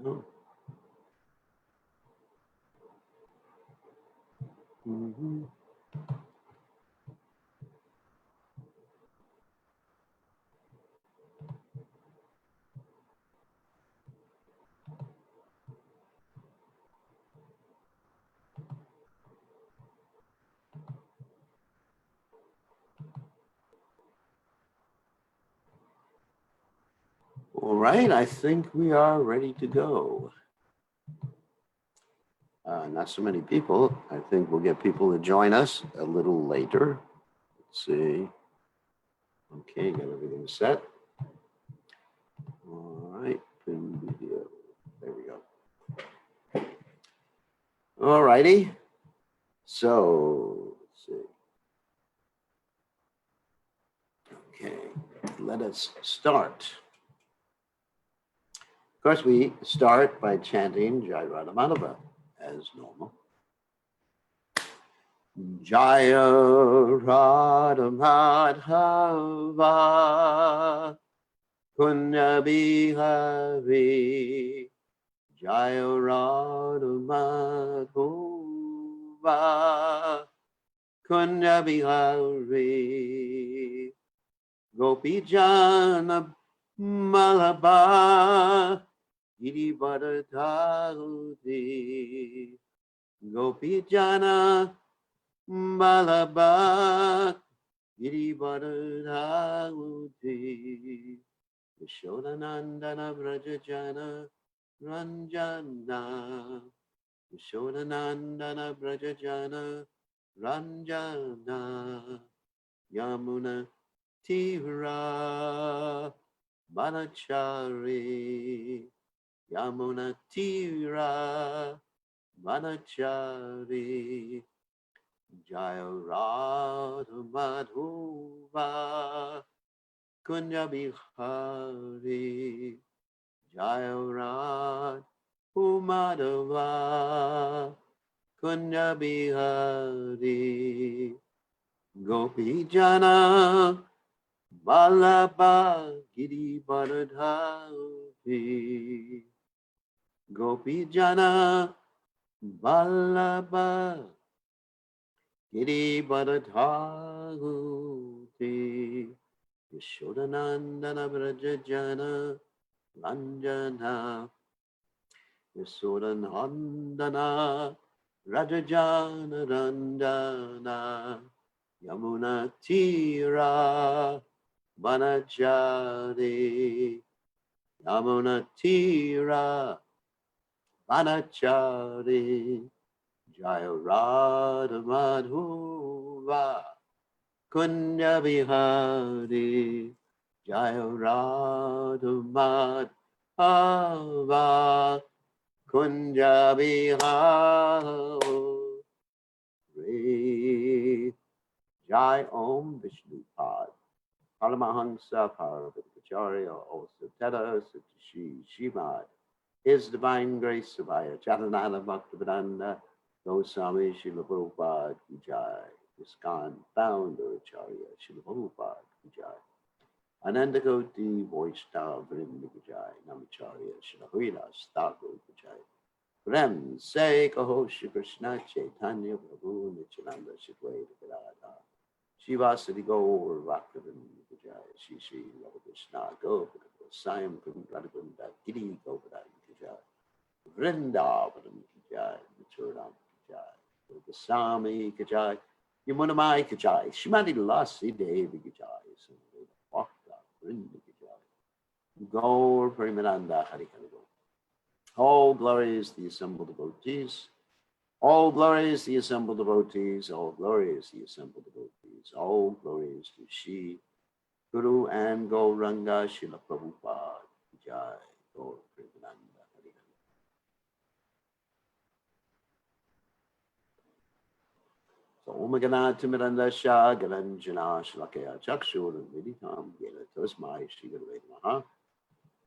Oh. Mm-hmm. All right, I think we are ready to go. Not so many people. I think we'll get people to join us a little later. Let's see. Okay, got everything set. All right, pin video. There we go. All righty. So, let's see. Okay, let us start. Of course, we start by chanting Jai Radha Madhava as normal. Jaya Radha Madhava Kunya Bihari Jaya Radha Madhava Kunya Bihari Gopi Jana Malaba Giri Bharadhari Gopi Jana Malaba Giri Bharadhari Yashodanandana Brajajana Ranjana Yashodanandana Brajajana Ranjana Yamuna Tira Manachari Yamuna Tira Manachari Jaya Radha Madhava Kunya Bihari Jaya Radha Madhava Kunya Bihari Gopi Jana Vallabha Giri Varadhari Gopi Jana Vallabha Giri Varadhari Yashodanandana Brajajana Ranjana Yashodanandana Rajajana Ranjana Yamuna Tira Vanachari Yamuna Tira Vanachari Jaya Radha Madhava Kunya Bihari Jaya Radha Madhava Kunya Bihari Jai Om Vishnu Pad Paramahansa Paravaticharya also Teta Satishi Shimad His Divine Grace Savaya Charanana Bhaktivedanta Goswami Srila Prabhupada Ki Jai ISKCON Founder Acharya Srila Prabhupada Ki Jai Ananda Koti Vaishnava Vrinda Ki Jai Namacharya Srila Haridas Thakur Ki Jai Prem Se Kaho Shri Krishna Chaitanya Prabhu Nityananda Shidwaita Gadadha Shivasati Gaur Bhaktivedanta Ki Jai Shri Shri Radha Krishna Gopada Gosayam Radhakunda Giri Gopada Ki Jai Vrindavan Ki Jai Machuram Ki Jai Goswami Ki Jai Yamunamai Ki Jai Shrimati Lasi Devi Ki Jai Samveda Bhakta Vrinda Ki Jai Gaur Premananda Hari Hari Gaur. All glories the assembled devotees. All glories the assembled devotees. All glories the assembled devotees. All glories to Shri Guru and Gauranga Srila Prabhupada Ki Jai Gaur Premananda Hari Hari. So Omaganaatimirandasya Galanjana Shlakaya Chakshur Viditam Gela Tosmai Shri Gurave Namaha.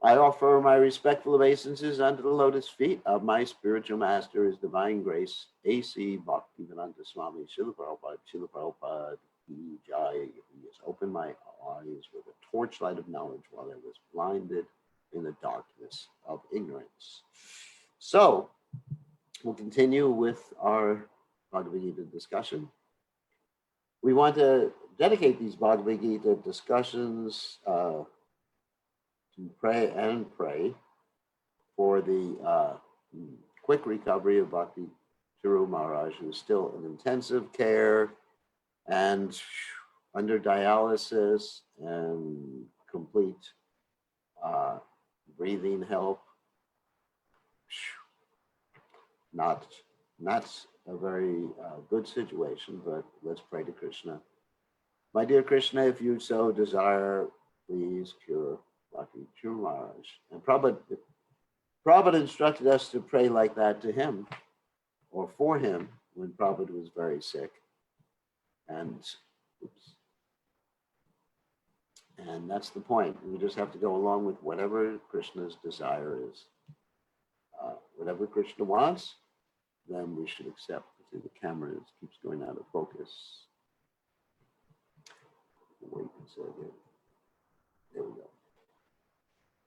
I offer my respectful obeisances unto the lotus feet of my spiritual master, His Divine Grace, A.C. Bhaktivedanta Swami Srila Prabhupada Ki Jai. He has opened my eyes with a torchlight of knowledge while I was blinded in the darkness of ignorance. So we'll continue with our Bhagavad Gita discussion. We want to dedicate these Bhagavad Gita discussions to pray for the quick recovery of Bhakti Charu Maharaj, who is still in intensive care and under dialysis and complete breathing help. Not a very good situation, but let's pray to Krishna. My dear Krishna, if you so desire, please cure Bhakti Charu Maharaj. And Prabhupada instructed us to pray like that to him or for him when Prabhupada was very sick. And that's the point. We just have to go along with whatever Krishna's desire is. Whatever Krishna wants, then we should accept. See, the camera keeps going out of focus. Wait a second. There we go.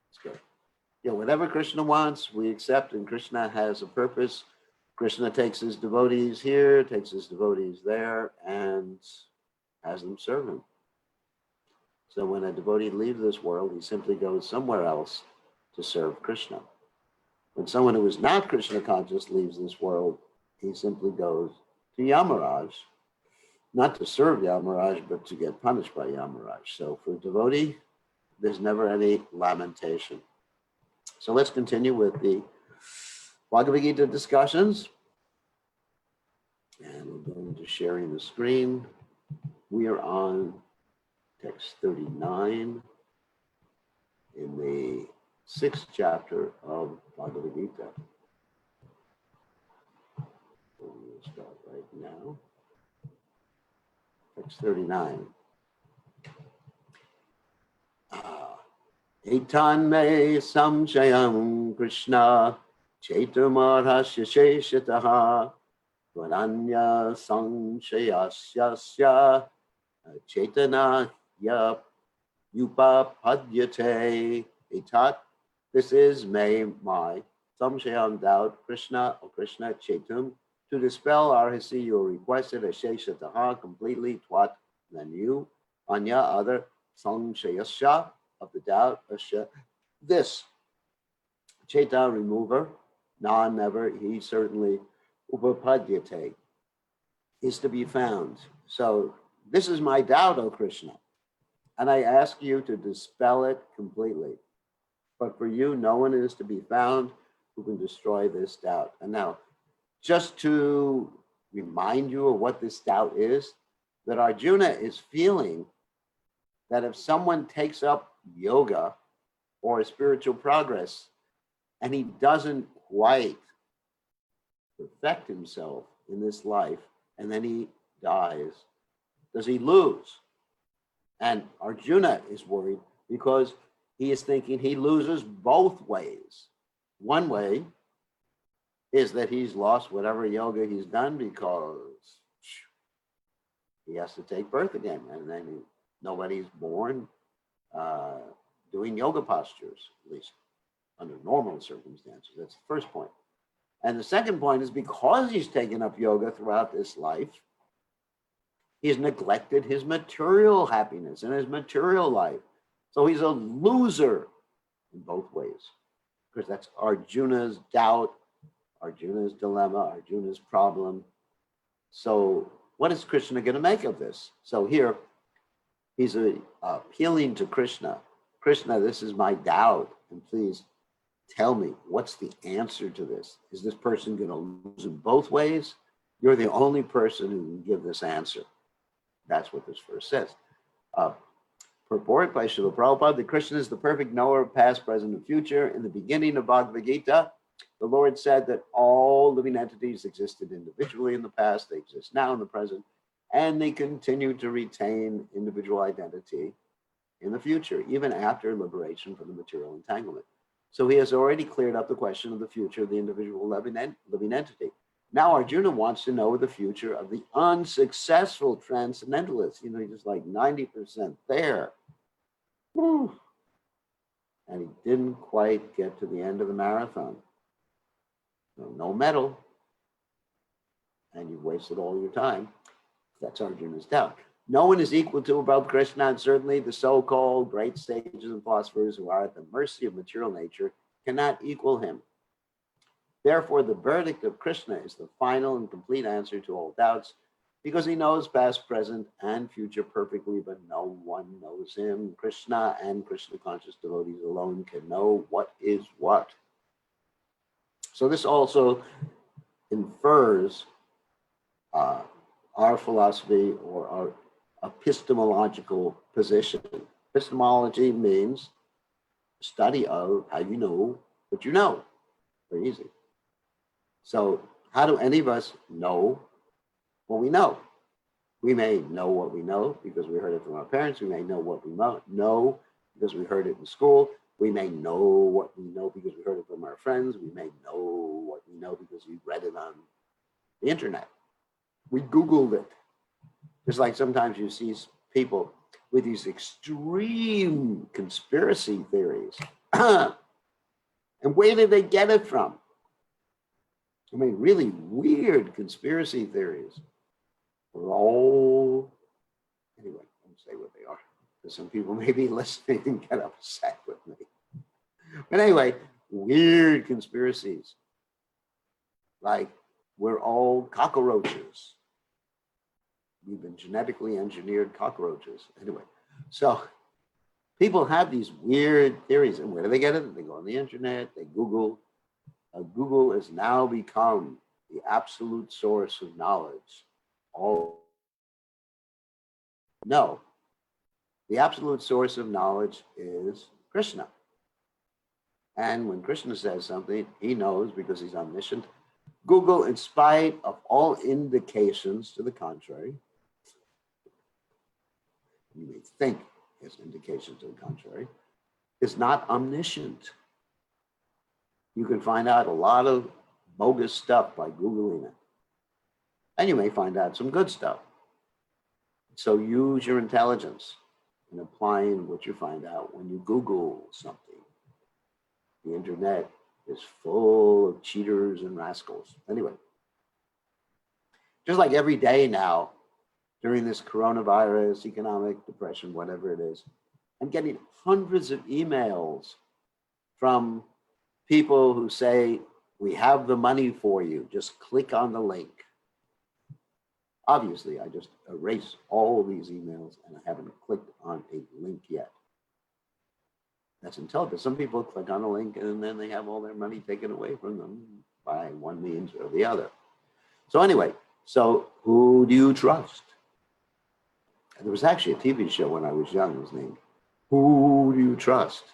Let's go. Yeah, whatever Krishna wants, we accept, and Krishna has a purpose. Krishna takes his devotees here, takes his devotees there, and has them serve him. So when a devotee leaves this world, he simply goes somewhere else to serve Krishna. When someone who is not Krishna conscious leaves this world, he simply goes to Yamaraj, not to serve Yamaraj, but to get punished by Yamaraj. So for a devotee, there's never any lamentation. So let's continue with the Bhagavad Gita discussions. And we'll go into sharing the screen. We are on text 39 in the 6th chapter of Bhagavad Gita. So we'll start right now. Text 39. Etan me samshayam Krishna Chaitumarhasya sheshataha Vananya samshayasyasya Chaitana yupapadyate. Etat, this is my samshayam doubt, Krishna or Krishna Chaitum, to dispel our hasi you requested a sheshataha completely, twat, then you, anya other, samshayasya of the doubt, this Chaita remover, na never, he certainly, upapadyate, is to be found. So this is my doubt, O Krishna, and I ask you to dispel it completely. But for you, no one is to be found who can destroy this doubt. And now, just to remind you of what this doubt is, that Arjuna is feeling that if someone takes up yoga or spiritual progress and he doesn't quite perfect himself in this life and then he dies, does he lose? And Arjuna is worried because he is thinking he loses both ways. One way is that he's lost whatever yoga he's done because he has to take birth again, and then nobody's born doing yoga postures, at least under normal circumstances. That's the first point. And the second point is because he's taken up yoga throughout this life, he's neglected his material happiness and his material life. So he's a loser in both ways, because that's Arjuna's doubt, Arjuna's dilemma, Arjuna's problem. So what is Krishna going to make of this? So here, he's appealing to Krishna. Krishna, this is my doubt, and please tell me, what's the answer to this? Is this person going to lose in both ways? You're the only person who can give this answer. That's what this verse says. Purport by Srila Prabhupada, that Krishna is the perfect knower of past, present, and future. In the beginning of Bhagavad Gita, the Lord said that all living entities existed individually in the past, they exist now in the present, and they continue to retain individual identity in the future, even after liberation from the material entanglement. So he has already cleared up the question of the future of the individual living entity. Now Arjuna wants to know the future of the unsuccessful transcendentalist. You know, he's just like 90% there. Woo. And he didn't quite get to the end of the marathon. No medal, and you've wasted all your time. That's Arjuna's doubt. No one is equal to above Krishna, and certainly the so-called great sages and philosophers who are at the mercy of material nature cannot equal him. Therefore, the verdict of Krishna is the final and complete answer to all doubts, because he knows past, present, and future perfectly, but no one knows him. Krishna and Krishna-conscious devotees alone can know what is what. So this also infers our philosophy or our epistemological position. Epistemology means study of how you know what you know. Very easy. So how do any of us know what we know? We may know what we know because we heard it from our parents. We may know what we know because we heard it in school. We may know what we know because we heard it from our friends. We may know what we know because we read it on the internet. We Googled it. Just like sometimes you see people with these extreme conspiracy theories. And where did they get it from? I mean, really weird conspiracy theories. We're all, anyway, I won't say what they are, because some people may be listening and get upset with me. But anyway, weird conspiracies. Like, we're all cockroaches. We've been genetically engineered cockroaches. Anyway, so people have these weird theories. And where do they get it? They go on the internet, they Google. Google has now become the absolute source of knowledge. No, the absolute source of knowledge is Krishna. And when Krishna says something, he knows because he's omniscient. Google, in spite of all indications to the contrary, you may think has indications to the contrary, is not omniscient. You can find out a lot of bogus stuff by Googling it. And you may find out some good stuff. So use your intelligence in applying what you find out when you Google something. The internet is full of cheaters and rascals. Anyway, just like every day now, during this coronavirus, economic depression, whatever it is, I'm getting hundreds of emails from people who say, we have the money for you, just click on the link. Obviously, I just erased all these emails and I haven't clicked on a link yet. That's intelligent. Some people click on a link and then they have all their money taken away from them by one means or the other. So anyway, so who do you trust? And there was actually a TV show when I was young, it was named Who Do You Trust?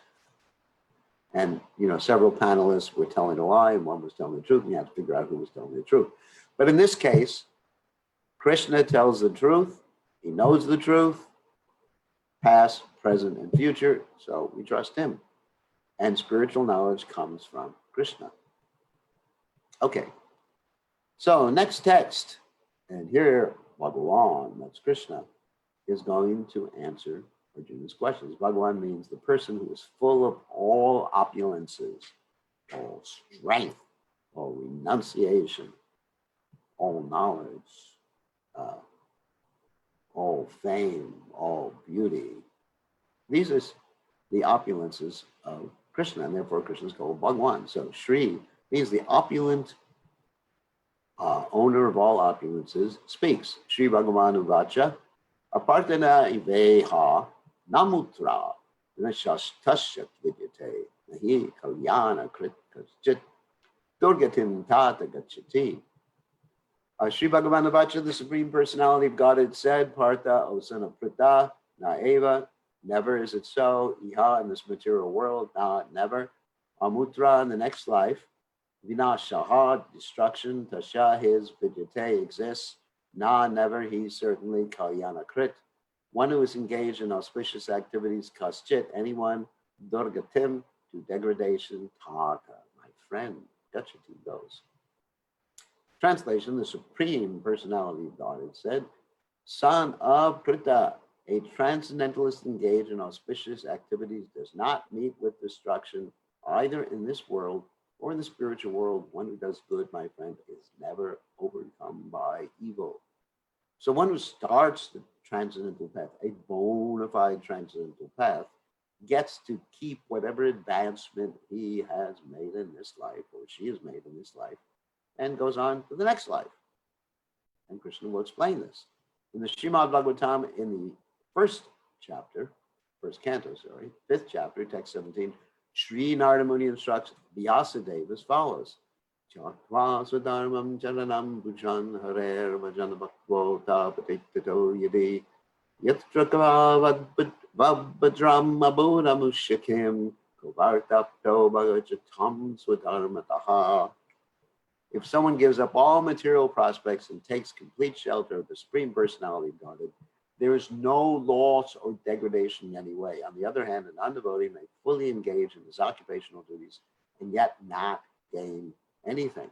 And you know, several panelists were telling a lie and one was telling the truth, and you had to figure out who was telling the truth. But in this case, Krishna tells the truth, he knows the truth, past, present, and future, so we trust him. And spiritual knowledge comes from Krishna. Okay, so next text, and here Bhagavan, that's Krishna, is going to answer Arjuna's questions. Bhagavan means the person who is full of all opulences, all strength, all renunciation, all knowledge, all fame, all beauty. These are the opulences of Krishna, and therefore Krishna is called Bhagavan. So Shri means the opulent owner of all opulences speaks. Shri Bhagavan Uvacha, Apartana Iveha Namutra Nashastashat Vidyate Nahi Kalyana Krit Kajit Durgatim Tata Gachati. Shri Bhagavan Uvacha, the Supreme Personality of Godhead, said, Partha, O son of Prita, Naeva, never is it so, Iha, in this material world, Na, never, Amutra, in the next life, Vinashaha, destruction, Tasha, his, Vidyate, exists, Na, never, he, certainly, Kalyana Krit, one who is engaged in auspicious activities, Kaschit, anyone, Durgatim, to degradation, Tata, my friend, Gachati goes. Translation, the Supreme Personality of Godhead said, son of Prita, a transcendentalist engaged in auspicious activities does not meet with destruction either in this world or in the spiritual world, one who does good, my friend, is never overcome by evil. So one who starts the transcendental path, a bona fide transcendental path, gets to keep whatever advancement he has made in this life, or she has made in this life, and goes on to the next life. And Krishna will explain this. In the Srimad Bhagavatam, in the first canto, 5th chapter, text 17, Sri Narada Muni instructs Vyasadeva as follows. Chakva swadharmam charanam bhujan harer vajana bhakvo tapatitato yadi yatra vabhadram abhunamushakim kovartapto bhagajatam swadharmataha. If someone gives up all material prospects and takes complete shelter of the Supreme Personality of Godhead, there is no loss or degradation in any way. On the other hand, an undevotee may fully engage in his occupational duties and yet not gain anything.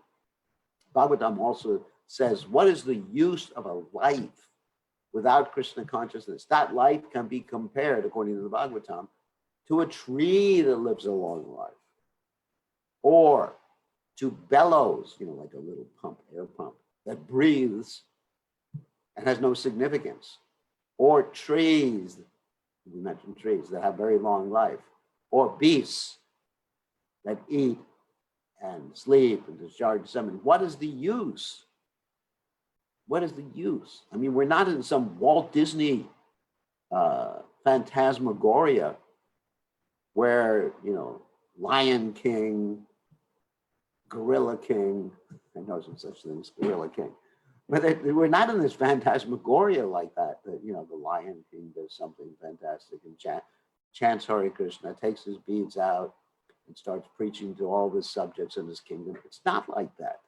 Bhagavatam also says, what is the use of a life without Krishna consciousness? That life can be compared, according to the Bhagavatam, to a tree that lives a long life, or to bellows, like a little pump, air pump, that breathes and has no significance, or trees, we mentioned trees, that have very long life, or beasts that eat and sleep and discharge semen. What is the use? What is the use? I mean, we're not in some Walt Disney phantasmagoria where, Lion King, Gorilla King, I know some such things, Gorilla King. But we're not in this phantasmagoria like that, the Lion King does something fantastic and chants Hare Krishna, takes his beads out and starts preaching to all his subjects in his kingdom. It's not like that.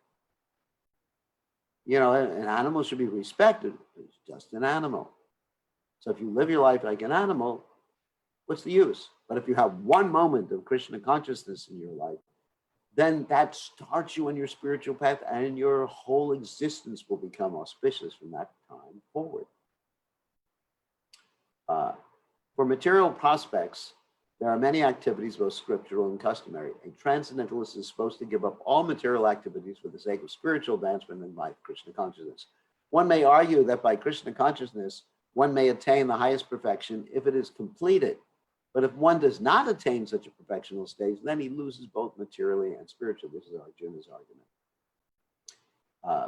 An animal should be respected. It's just an animal. So if you live your life like an animal, what's the use? But if you have one moment of Krishna consciousness in your life, then that starts you on your spiritual path, and your whole existence will become auspicious from that time forward. For material prospects, there are many activities, both scriptural and customary. A transcendentalist is supposed to give up all material activities for the sake of spiritual advancement and by Krishna consciousness. One may argue that by Krishna consciousness, one may attain the highest perfection if it is completed. But if one does not attain such a perfectional stage, then he loses both materially and spiritually. This is Arjuna's argument.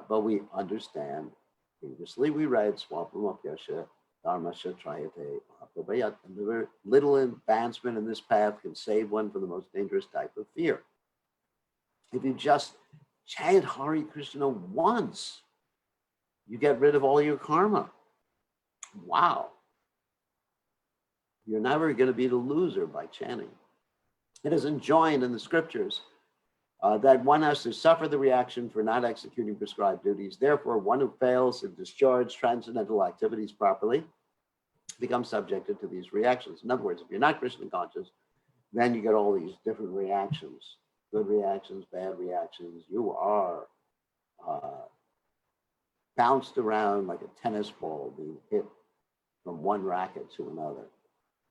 But we understand, previously we read, Swapamapyasha, Dharmasya Trayate, Mahaprabhayat, and little advancement in this path can save one from the most dangerous type of fear. If you just chant Hare Krishna once, you get rid of all your karma. Wow. You're never going to be the loser by chanting. It is enjoined in the scriptures that one has to suffer the reaction for not executing prescribed duties. Therefore, one who fails to discharge transcendental activities properly becomes subjected to these reactions. In other words, if you're not Krishna conscious, then you get all these different reactions, good reactions, bad reactions. You are bounced around like a tennis ball being hit from one racket to another.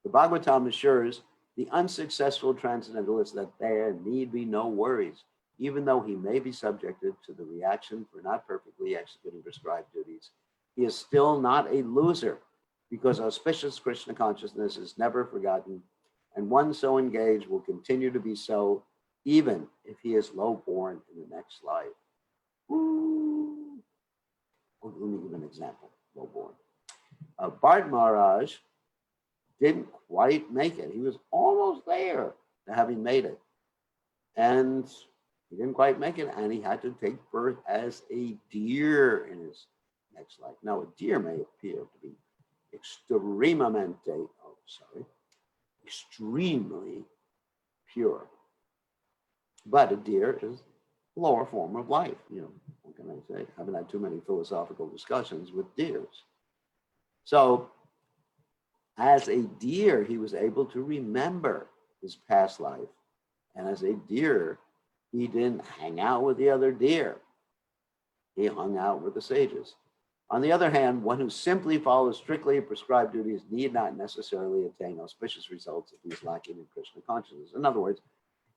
The Bhagavatam assures the unsuccessful transcendentalist that there need be no worries, even though he may be subjected to the reaction for not perfectly executing prescribed duties. He is still not a loser, because auspicious Krishna consciousness is never forgotten, and one so engaged will continue to be so, even if he is low-born in the next life. Ooh. Let me give an example, low-born. Bharat Maharaj didn't quite make it. He was almost there to having made it. And he didn't quite make it, and he had to take birth as a deer in his next life. Now, a deer may appear to be extremely pure. But a deer is a lower form of life. What can I say? I haven't had too many philosophical discussions with deers. So, as a deer, he was able to remember his past life. And as a deer, he didn't hang out with the other deer. He hung out with the sages. On the other hand, one who simply follows strictly prescribed duties need not necessarily attain auspicious results if he is lacking in Krishna consciousness. In other words,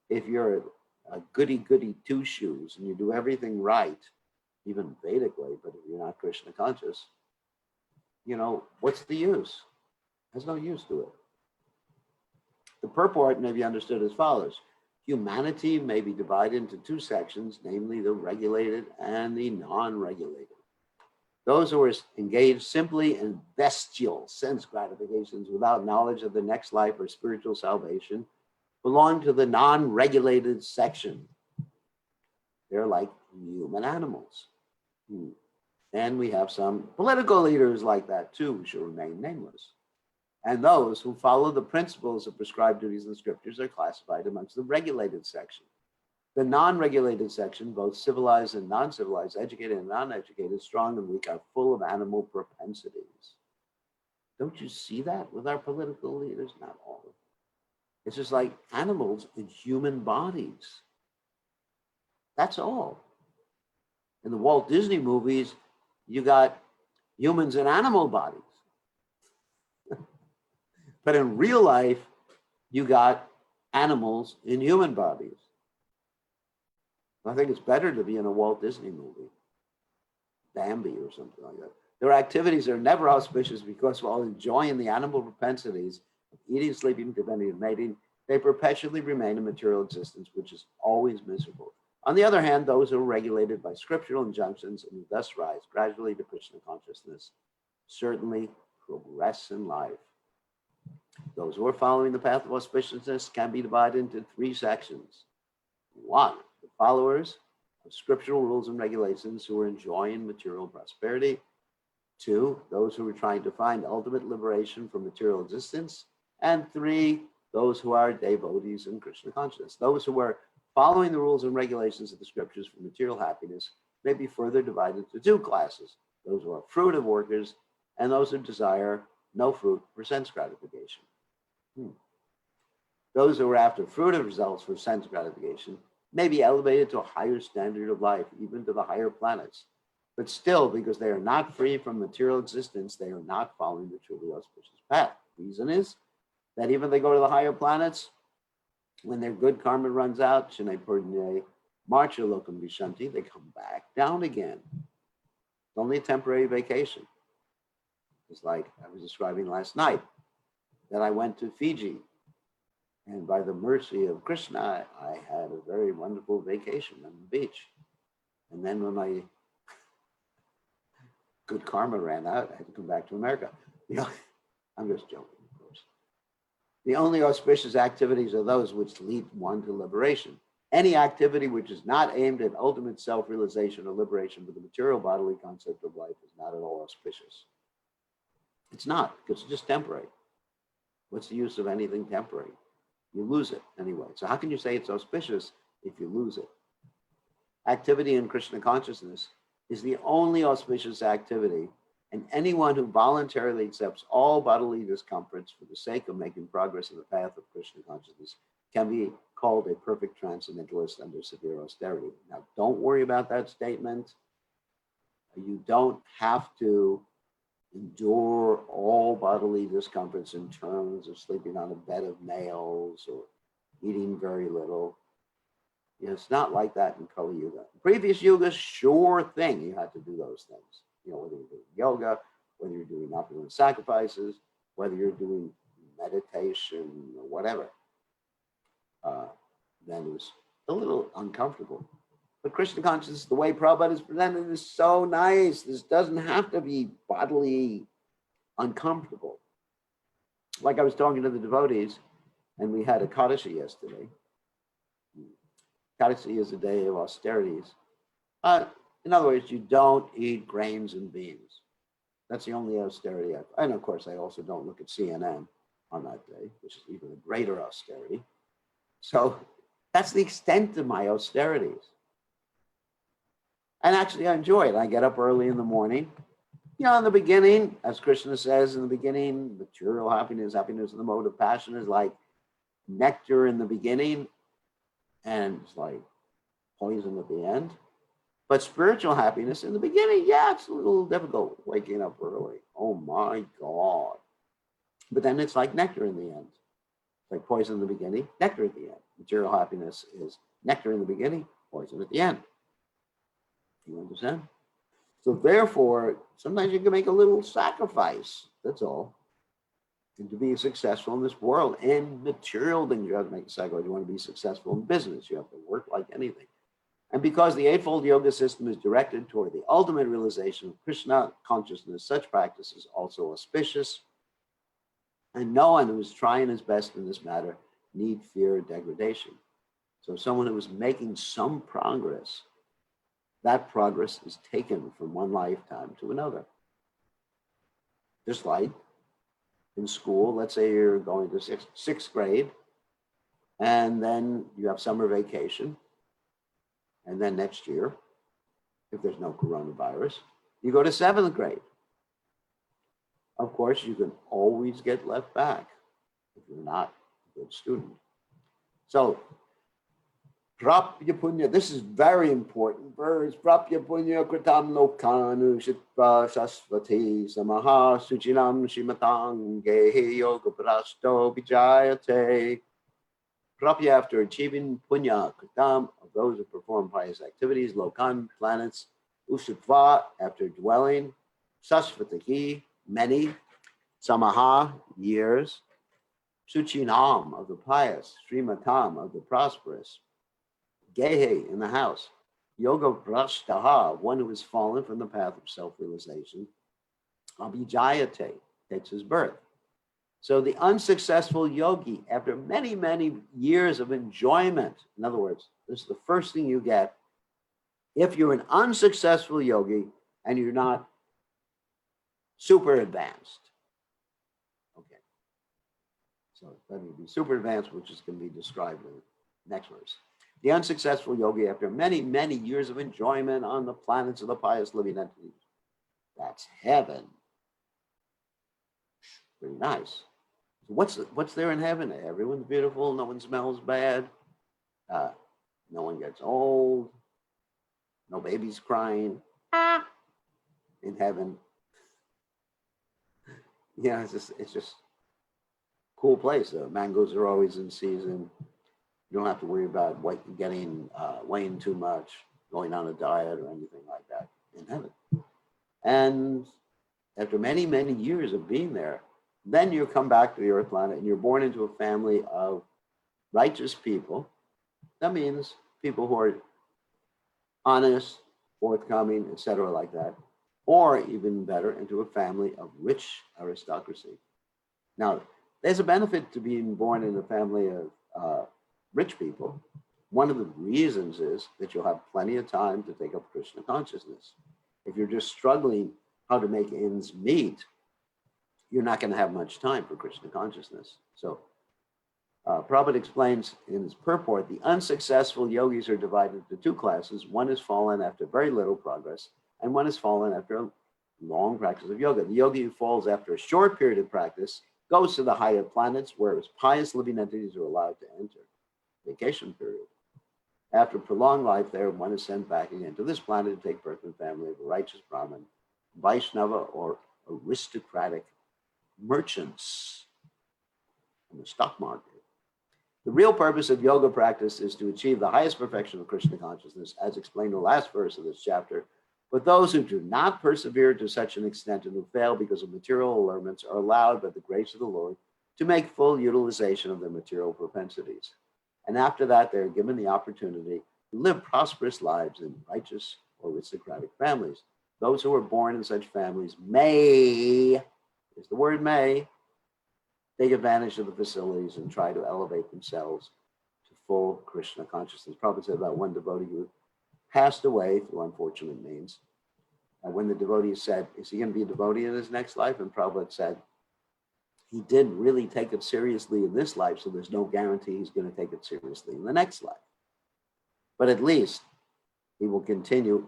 if you're a goody-goody two-shoes and you do everything right, even Vedically, but if you're not Krishna conscious, what's the use? There's no use to it. The purport may be understood as follows. Humanity may be divided into two sections, namely the regulated and the non-regulated. Those who are engaged simply in bestial sense gratifications without knowledge of the next life or spiritual salvation belong to the non-regulated section. They're like human animals. And we have some political leaders like that too, who should remain nameless. And those who follow the principles of prescribed duties in the scriptures are classified amongst the regulated section. The non-regulated section, both civilized and non-civilized, educated and non-educated, strong and weak, are full of animal propensities. Don't you see that with our political leaders? Not all of them. It's just like animals in human bodies. That's all. In the Walt Disney movies, you got humans in animal bodies. But in real life, you got animals in human bodies. I think it's better to be in a Walt Disney movie, Bambi or something like that. Their activities are never auspicious because while enjoying the animal propensities of eating, sleeping, depending on mating, they perpetually remain in material existence, which is always miserable. On the other hand, those who are regulated by scriptural injunctions and thus rise gradually to Krishna consciousness certainly progress in life. Those who are following the path of auspiciousness can be divided into three sections. One, the followers of scriptural rules and regulations who are enjoying material prosperity. Two, those who are trying to find ultimate liberation from material existence. And three, those who are devotees in Krishna consciousness. Those who are following the rules and regulations of the scriptures for material happiness may be further divided into two classes. Those who are fruitive workers and those who desire no fruit for sense gratification. Those who are after fruitive results for sense gratification may be elevated to a higher standard of life, even to the higher planets. But still, because they are not free from material existence, they are not following the truly auspicious path. The reason is that even if they go to the higher planets, when their good karma runs out, Shane Purdine, Marcha Lokam Vishanti, they come back down again. It's only a temporary vacation. It's like I was describing last night that I went to Fiji, and by the mercy of Krishna, I had a very wonderful vacation on the beach. And then when my good karma ran out, I had to come back to America. I'm just joking, of course. The only auspicious activities are those which lead one to liberation. Any activity which is not aimed at ultimate self-realization or liberation with the material bodily concept of life is not at all auspicious. It's not, because it's just temporary. What's the use of anything temporary? You lose it anyway. So how can you say it's auspicious if you lose it? Activity in Krishna consciousness is the only auspicious activity, and anyone who voluntarily accepts all bodily discomforts for the sake of making progress in the path of Krishna consciousness can be called a perfect transcendentalist under severe austerity. Now, don't worry about that statement. You don't have to endure all bodily discomforts in terms of sleeping on a bed of nails or eating very little. It's not like that in Kali Yuga. In previous yugas, sure thing, you had to do those things. Whether you're doing yoga, whether you're doing opulent sacrifices, whether you're doing meditation or whatever. Then it was a little uncomfortable. But Krishna consciousness, the way Prabhupada is presented, is so nice. This doesn't have to be bodily uncomfortable. Like I was talking to the devotees, and we had a Kadasi yesterday. Kadasi is a day of austerities. In other words, you don't eat grains and beans. That's the only austerity. And of course, I also don't look at CNN on that day, which is even a greater austerity. So that's the extent of my austerities. And actually, I enjoy it. I get up early in the morning. In the beginning, as Krishna says in the beginning, material happiness, happiness in the mode of passion is like nectar in the beginning, and it's like poison at the end. But spiritual happiness in the beginning, yeah, it's a little difficult waking up early. Oh my God. But then it's like nectar in the end. It's like poison in the beginning, nectar at the end. Material happiness is Nectar in the beginning, poison at the end. You understand? So therefore, sometimes you can make a little sacrifice. That's all. And to be successful in this world, in material things, you have to make a sacrifice. You want to be successful in business, you have to work like anything. And because the Eightfold Yoga system is directed toward the ultimate realization of Krishna consciousness, such practice is also auspicious. And no one who is trying his best in this matter need fear degradation. So someone who is making some progress, that progress is taken from one lifetime to another. Just like in school, let's say you're going to sixth grade, and then you have summer vacation. And then next year, if there's no coronavirus, you go to seventh grade. Of course, you can always get left back if you're not a good student. So, prapya punya, this is very important verse. Prapya punya kritam lokanu shitva shasvati samaha suchinam shimatang gehe yoga prasto vijayate. Prapya, after achieving punya kritam, of those who perform pious activities, lokan, planets, usutva, after dwelling, sasvatahi, many, samaha, years, suchinam, of the pious, srimatam, of the prosperous, gehe, in the house, yoga prashtaha, one who has fallen from the path of self-realization, abhijayate, takes his birth. So the unsuccessful yogi, after many, many years of enjoyment, in other words, this is the first thing you get. If you're an unsuccessful yogi and you're not super advanced, okay. So let me be super advanced, which is going to be described in the next verse. The unsuccessful yogi, after many, many years of enjoyment on the planets of the pious living entities, that's heaven. Pretty nice. So what's there in heaven? Everyone's beautiful. No one smells bad. No one gets old. No babies crying. In heaven. Yeah, it's just cool place. The mangoes are always in season. You don't have to worry about weighing too much, going on a diet or anything like that in heaven. And after many, many years of being there, then you come back to the earth planet and you're born into a family of righteous people. That means people who are honest, forthcoming, etc., like that. Or even better, into a family of rich aristocracy. Now, there's a benefit to being born in a family of rich people. One of the reasons is that you'll have plenty of time to take up Krishna consciousness. If you're just struggling how to make ends meet, you're not going to have much time for Krishna consciousness. So Prabhupada explains in his purport, the unsuccessful yogis are divided into two classes. One has fallen after very little progress, and one has fallen after a long practice of yoga. The yogi who falls after a short period of practice goes to the higher planets, whereas pious living entities are allowed to enter. Vacation period. After prolonged life there, one is sent back again to this planet to take birth in the family of a righteous Brahmin, Vaishnava, or aristocratic merchants in the stock market. The real purpose of yoga practice is to achieve the highest perfection of Krishna consciousness, as explained in the last verse of this chapter. But those who do not persevere to such an extent and who fail because of material allurements are allowed, by the grace of the Lord, to make full utilization of their material propensities. And after that, they're given the opportunity to live prosperous lives in righteous or aristocratic families. Those who are born in such families may, is the word may, take advantage of the facilities and try to elevate themselves to full Krishna consciousness. Prabhupada said about one devotee who passed away through unfortunate means. And when the devotee said, is he going to be a devotee in his next life? And Prabhupada said, he didn't really take it seriously in this life, so there's no guarantee he's going to take it seriously in the next life. But at least he will continue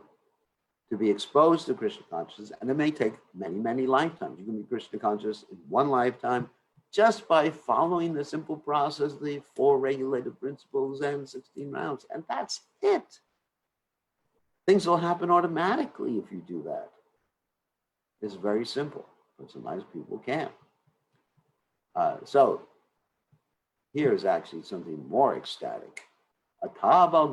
to be exposed to Krishna consciousness, and it may take many, many lifetimes. You can be Krishna conscious in one lifetime just by following the simple process, the 4 regulated principles and 16 rounds, and that's it. Things will happen automatically if you do that. It's very simple, but sometimes people can't. So here's actually something more ecstatic. Atava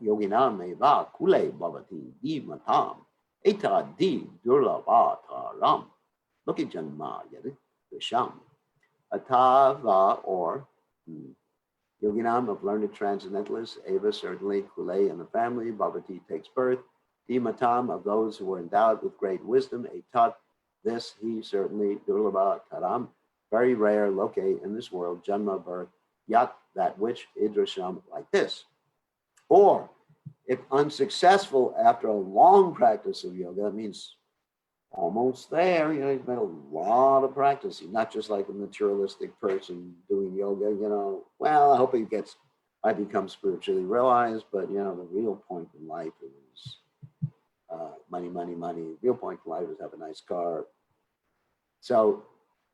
yoginam eva kule bhavati dimatam eta di durlavataram. Look at Janma Yadi Visham. Atava or yoginam of learned transcendentalists, Eva certainly, Kule and the family, Bhavati takes birth, Dimatam of those who were endowed with great wisdom, Etat, this he certainly, Durlabha Taram, very rare, loke in this world, Janma birth, Yat that which, Idrasham like this. Or if unsuccessful after a long practice of yoga, that means almost there, he's made a lot of practice. He's not just like a materialistic person doing yoga, well, I hope I become spiritually realized, but the real point in life is money, money, money. The real point in life is have a nice car. So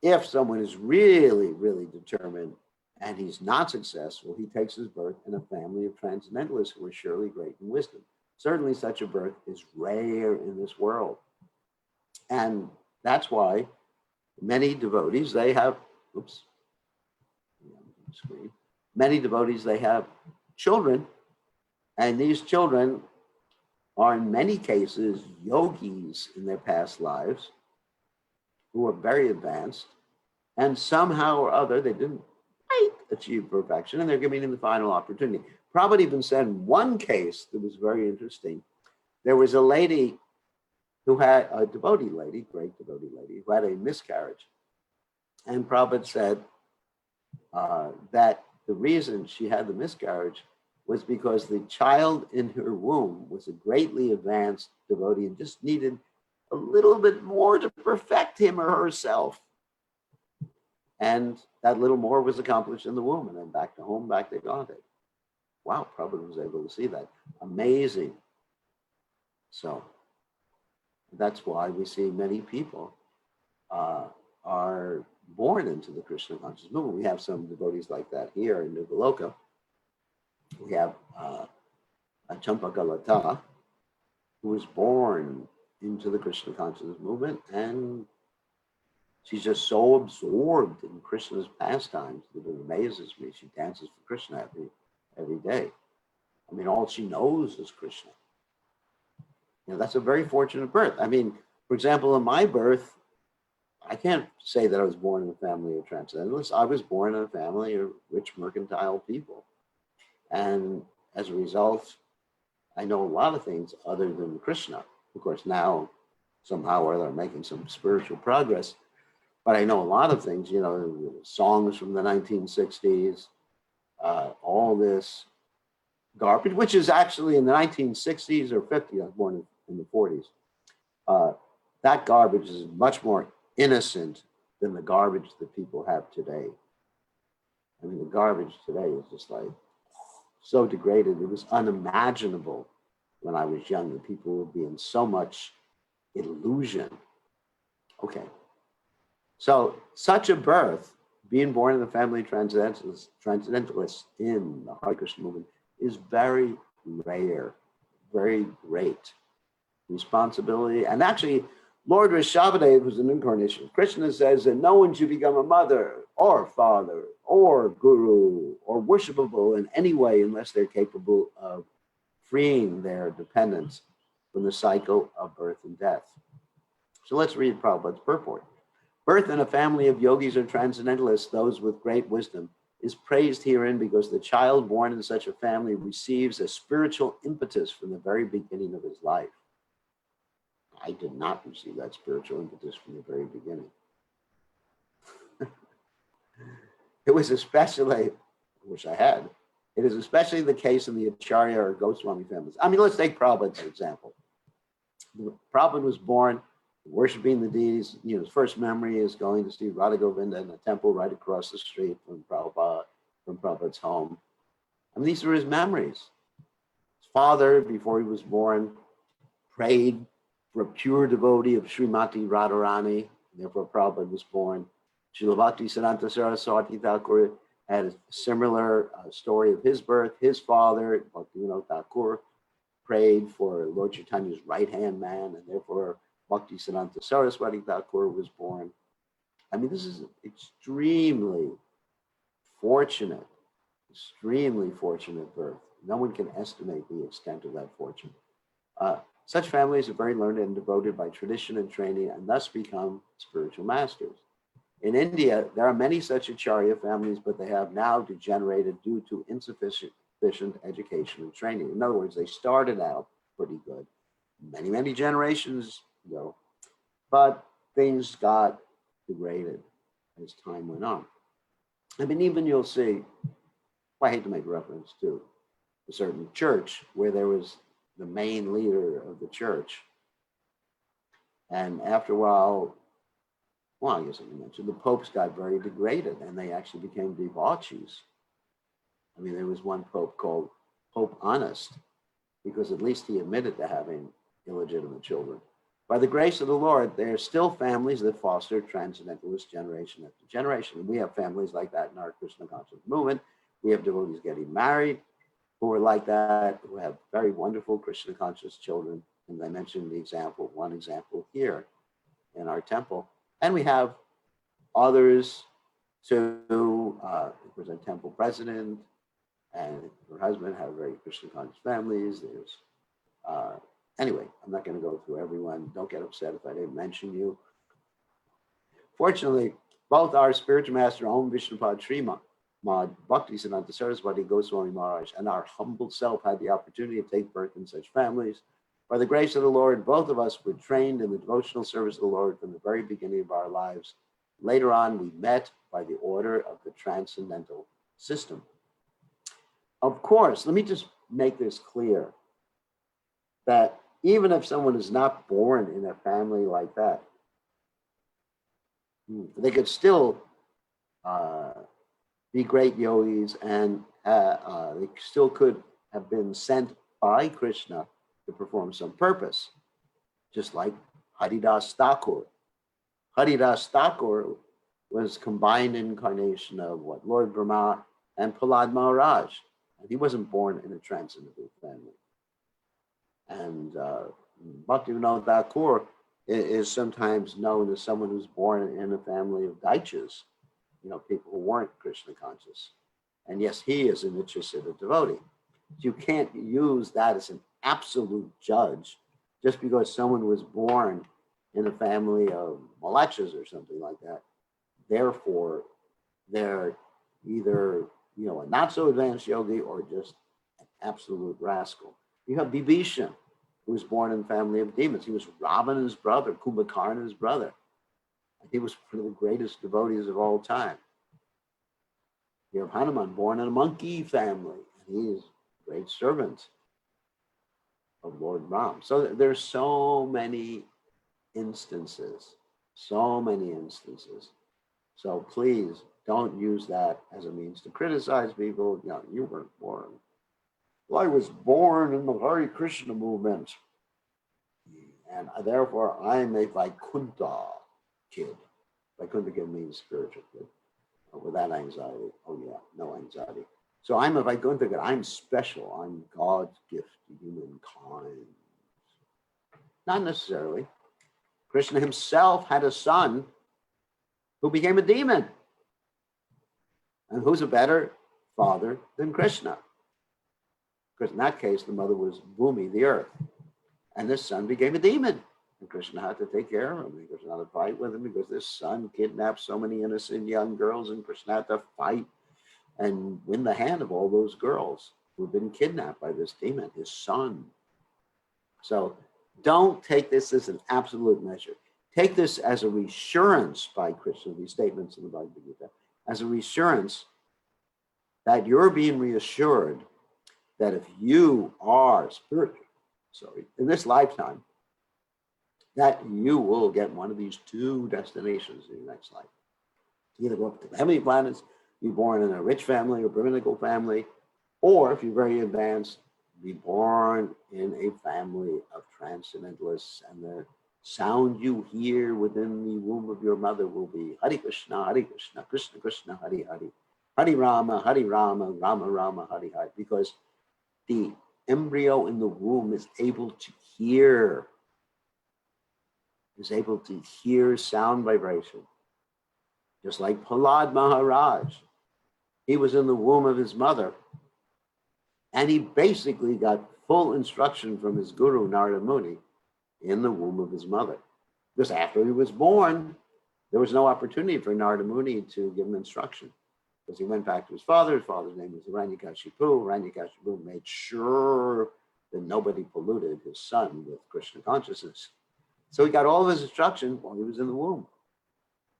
if someone is really, really determined and he's not successful, he takes his birth in a family of transcendentalists who are surely great in wisdom. Certainly such a birth is rare in this world. And that's why many devotees, they have children, and these children are in many cases yogis in their past lives who are very advanced, and somehow or other they didn't quite achieve perfection, and they're giving them the final opportunity. Prabhupada even said in one case that was very interesting. There was a lady who had a devotee lady, great devotee lady, who had a miscarriage. And Prabhupada said that the reason she had the miscarriage was because the child in her womb was a greatly advanced devotee and just needed a little bit more to perfect him or herself. And that little more was accomplished in the womb, and then back to home, back to Godhead. Wow, Prabhupada was able to see that. Amazing. So that's why we see many people are born into the Krishna conscious movement. We have some devotees like that here in Nuvaloka. We have Champakalata, who was born into the Krishna consciousness movement, and she's just so absorbed in Krishna's pastimes that it amazes me. She dances for Krishna every day. I mean, all she knows is Krishna. That's a very fortunate birth. I mean, for example, in my birth, I can't say that I was born in a family of transcendentalists. I was born in a family of rich mercantile people. And as a result, I know a lot of things other than Krishna. Of course, now, somehow or other, I'm making some spiritual progress. But I know a lot of things, songs from the 1960s, all this garbage, which is actually in the 1960s or 50s, I was born in the 40s. That garbage is much more innocent than the garbage that people have today. I mean, the garbage today is just like so degraded. It was unimaginable when I was young that people would be in so much illusion. Okay. So such a birth, being born in the family of transcendentalists in the Hare Krishna movement, is very rare, very great responsibility. And actually, Lord Rishabhadev was an incarnation of Krishna, says that no one should become a mother or father or guru or worshipable in any way unless they're capable of freeing their dependents from the cycle of birth and death. So let's read Prabhupada's purport. Birth in a family of yogis or transcendentalists, those with great wisdom, is praised herein because the child born in such a family receives a spiritual impetus from the very beginning of his life. I did not receive that spiritual impetus from the very beginning. It was especially, I wish I had, it is especially the case in the Acharya or Goswami families. I mean, let's take Prabhupada, for example. Prabhupada was born worshiping the deities. His first memory is going to see Radha Govinda in a temple right across the street from Prabhupada's home. I mean, these were his memories. His father, before he was born, prayed for a pure devotee of Srimati Radharani, and therefore Prabhupada was born. Srila Bhaktisiddhanta Saraswati Thakur had a similar story of his birth. His father, Bhaktivinoda Thakur, prayed for Lord Chaitanya's right-hand man, and therefore Bhaktisiddhanta Saraswati Thakur was born. I mean, this is extremely fortunate birth. No one can estimate the extent of that fortune. Such families are very learned and devoted by tradition and training, and thus become spiritual masters. In India, there are many such acharya families, but they have now degenerated due to insufficient education and training. In other words, they started out pretty good, many generations ago, but things got degraded as time went on. I mean, even you'll see, well, I hate to make reference to a certain church where there was the main leader of the church. And after a while, well, I guess I can mention, the popes got very degraded and they actually became debauchees. I mean, there was one pope called Pope Honest, because at least he admitted to having illegitimate children. By the grace of the Lord, there are still families that foster transcendentalist generation after generation. And we have families like that in our Krishna conscious movement. We have devotees getting married who are like that, who have very wonderful Krishna conscious children. And I mentioned one example here in our temple. And we have others too. Of course, our temple president and her husband have very Krishna conscious families. There's anyway, I'm not going to go through everyone. Don't get upset if I didn't mention you. Fortunately, both our spiritual master, Om Vishnupad Srimad Bhaktisiddhanta Saraswati Goswami Maharaj, and our humble self had the opportunity to take birth in such families. By the grace of the Lord, both of us were trained in the devotional service of the Lord from the very beginning of our lives. Later on, we met by the order of the transcendental system. Of course, let me just make this clear, that even if someone is not born in a family like that, they could still be great yogis, and they still could have been sent by Krishna to perform some purpose, just like Haridas Thakur. Haridas Thakur was combined incarnation of what? Lord Brahma and Prahlad Maharaj. And he wasn't born in a transcendental family. And Bhaktivinoda Thakur is sometimes known as someone who's born in a family of Daityas, people who weren't Krishna conscious. And yes, he is a Nityasiddha devotee. You can't use that as an absolute judge just because someone was born in a family of Malachas or something like that. Therefore, they're either a not so advanced yogi or just an absolute rascal. You have Vibhishan, who was born in a family of demons. He was Ravana's brother, Kumbhakarna's brother. He was one of the greatest devotees of all time. You have Hanuman, born in a monkey family, and he is a great servant of Lord Ram. So there's so many instances. So please don't use that as a means to criticize people. You weren't born. Well, I was born in the Hare Krishna movement, and therefore I'm a Vaikuntha kid. Vaikuntha kid means spiritual kid. Without anxiety. Oh yeah, no anxiety. So I'm a Vaikuntha kid. I'm special. I'm God's gift to humankind. Not necessarily. Krishna himself had a son who became a demon. And who's a better father than Krishna? Because in that case, the mother was Bhumi, the earth. And this son became a demon. And Krishna had to take care of him. Krishna had to fight with him because this son kidnapped so many innocent young girls, and Krishna had to fight and win the hand of all those girls who had been kidnapped by this demon, his son. So don't take this as an absolute measure. Take this as a reassurance by Krishna, these statements in the Bhagavad Gita, as a reassurance that you're being reassured that if you are spiritual, in this lifetime, that you will get one of these two destinations in your next life. Either go up to the heavenly planets, be born in a rich family or Brahminical family, or if you're very advanced, be born in a family of transcendentalists, and the sound you hear within the womb of your mother will be Hare Krishna, Krishna Krishna, Hare Hare, Hare Rama, Rama Rama, Hare Hare, because the embryo in the womb is able to hear sound vibration. Just like Prahlad Maharaj. He was in the womb of his mother, And he basically got full instruction from his guru, Narada Muni, in the womb of his mother. Because after he was born, there was no opportunity for Narada Muni to give him instruction. Because he went back to his father's name was Hiranyakashipu. Hiranyakashipu made sure that nobody polluted his son with Krishna consciousness. So he got all of his instruction while he was in the womb.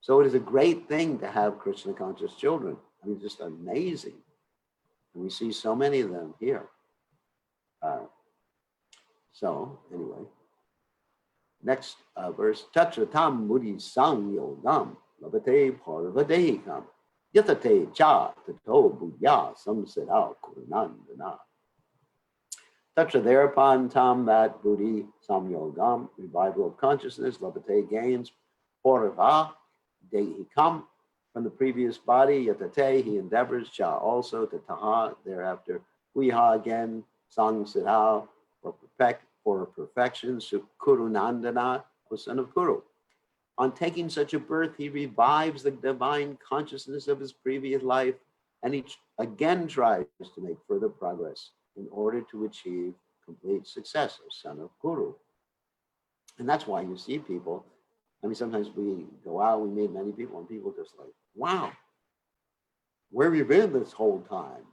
So it is a great thing to have Krishna conscious children. I mean, just amazing. And we see so many of them here. So anyway, next verse. Tatra tam mudi sang yogam labate parvadehikam yatate cha tato budya samsara kurunandana. Tatra thereupon tam that buddhi samyogam, revival of consciousness, labate gains, parva dehikam, from the previous body, yatate, he endeavors, cha also, tataha, thereafter, huiha again, sang siddha, for perfection, kurunandana, the son of Kuru. On taking such a birth, he revives the divine consciousness of his previous life, and he again tries to make further progress in order to achieve complete success as son of Kuru. And that's why you see people, I mean, sometimes we go out, we meet many people, and people just like, wow, where have you been this whole time?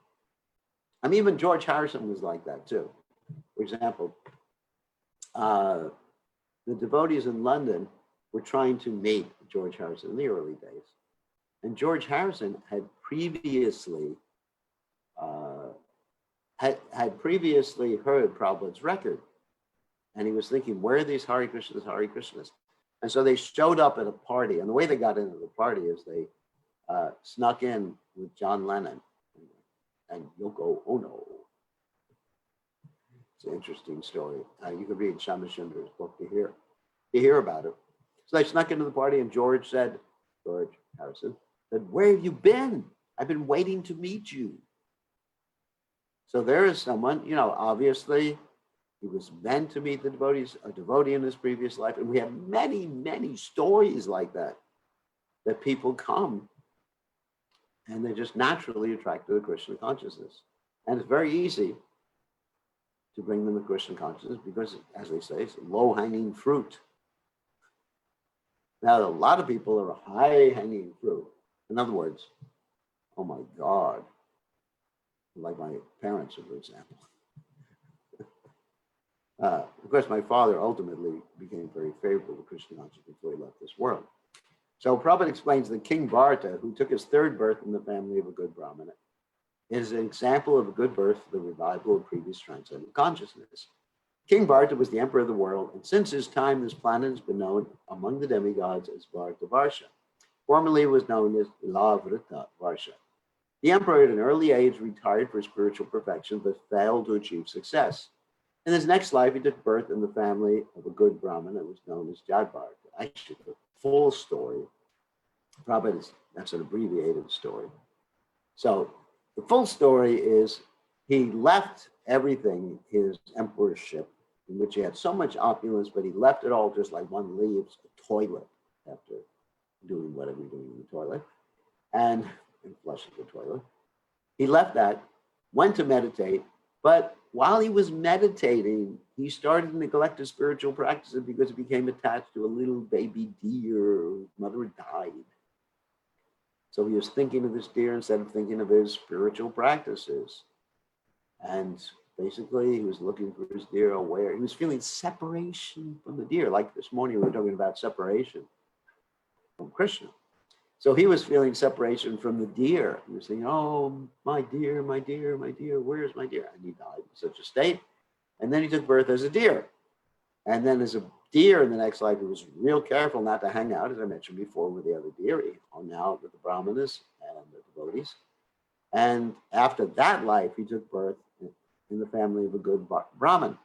I mean, even George Harrison was like that too. For example, the devotees in London were trying to meet George Harrison in the early days. And George Harrison had previously had previously heard Prabhupada's record. And he was thinking, where are these Hare Krishnas, Hare Krishnas? And so they showed up at a party. And the way they got into the party is they snuck in with John Lennon and Yoko Ono. It's an interesting story. You could read Shamasundar's book to hear about it. So they snuck into the party, and George Harrison said, where have you been? I've been waiting to meet you. So there is someone, you know, obviously he was meant to meet the devotees, a devotee in his previous life. And we have many, many stories like that people come and they're just naturally attracted to Krishna consciousness. And it's very easy to bring them to Krishna consciousness because, as they say, it's low-hanging fruit. Now, a lot of people are high-hanging fruit. In other words, oh my God, like my parents, for example. Of course, my father ultimately became very favorable to Krishna consciousness before he left this world. So Prabhupada explains that King Bharata, who took his third birth in the family of a good Brahmana, is an example of a good birth for the revival of previous transcendent consciousness. King Bharata was the emperor of the world, and since his time, this planet has been known among the demigods as Bharata Varsha. Formerly, it was known as Lavrita Varsha. The emperor at an early age retired for spiritual perfection, but failed to achieve success. In his next life, he took birth in the family of a good Brahmin that was known as Jadbharata. Actually, the full story, probably that's an abbreviated story. So the full story is he left everything, his emperorship, in which he had so much opulence, but he left it all just like one leaves a toilet after doing whatever you're doing in the toilet, and flushing the toilet. He left that, went to meditate, but while he was meditating, he started to neglect his spiritual practices because he became attached to a little baby deer whose mother had died. So he was thinking of this deer instead of thinking of his spiritual practices. And basically, he was looking for his deer aware. He was feeling separation from the deer. Like this morning, we were talking about separation from Krishna. So he was feeling separation from the deer. He was saying, oh, my deer, my deer, my deer, where's my deer? And he died in such a state. And then he took birth as a deer. And then as a deer in the next life, he was real careful not to hang out, as I mentioned before, with the other deer. He hung out with the brahmanas and the devotees. And after that life, he took birth in the family of a good Brahmin.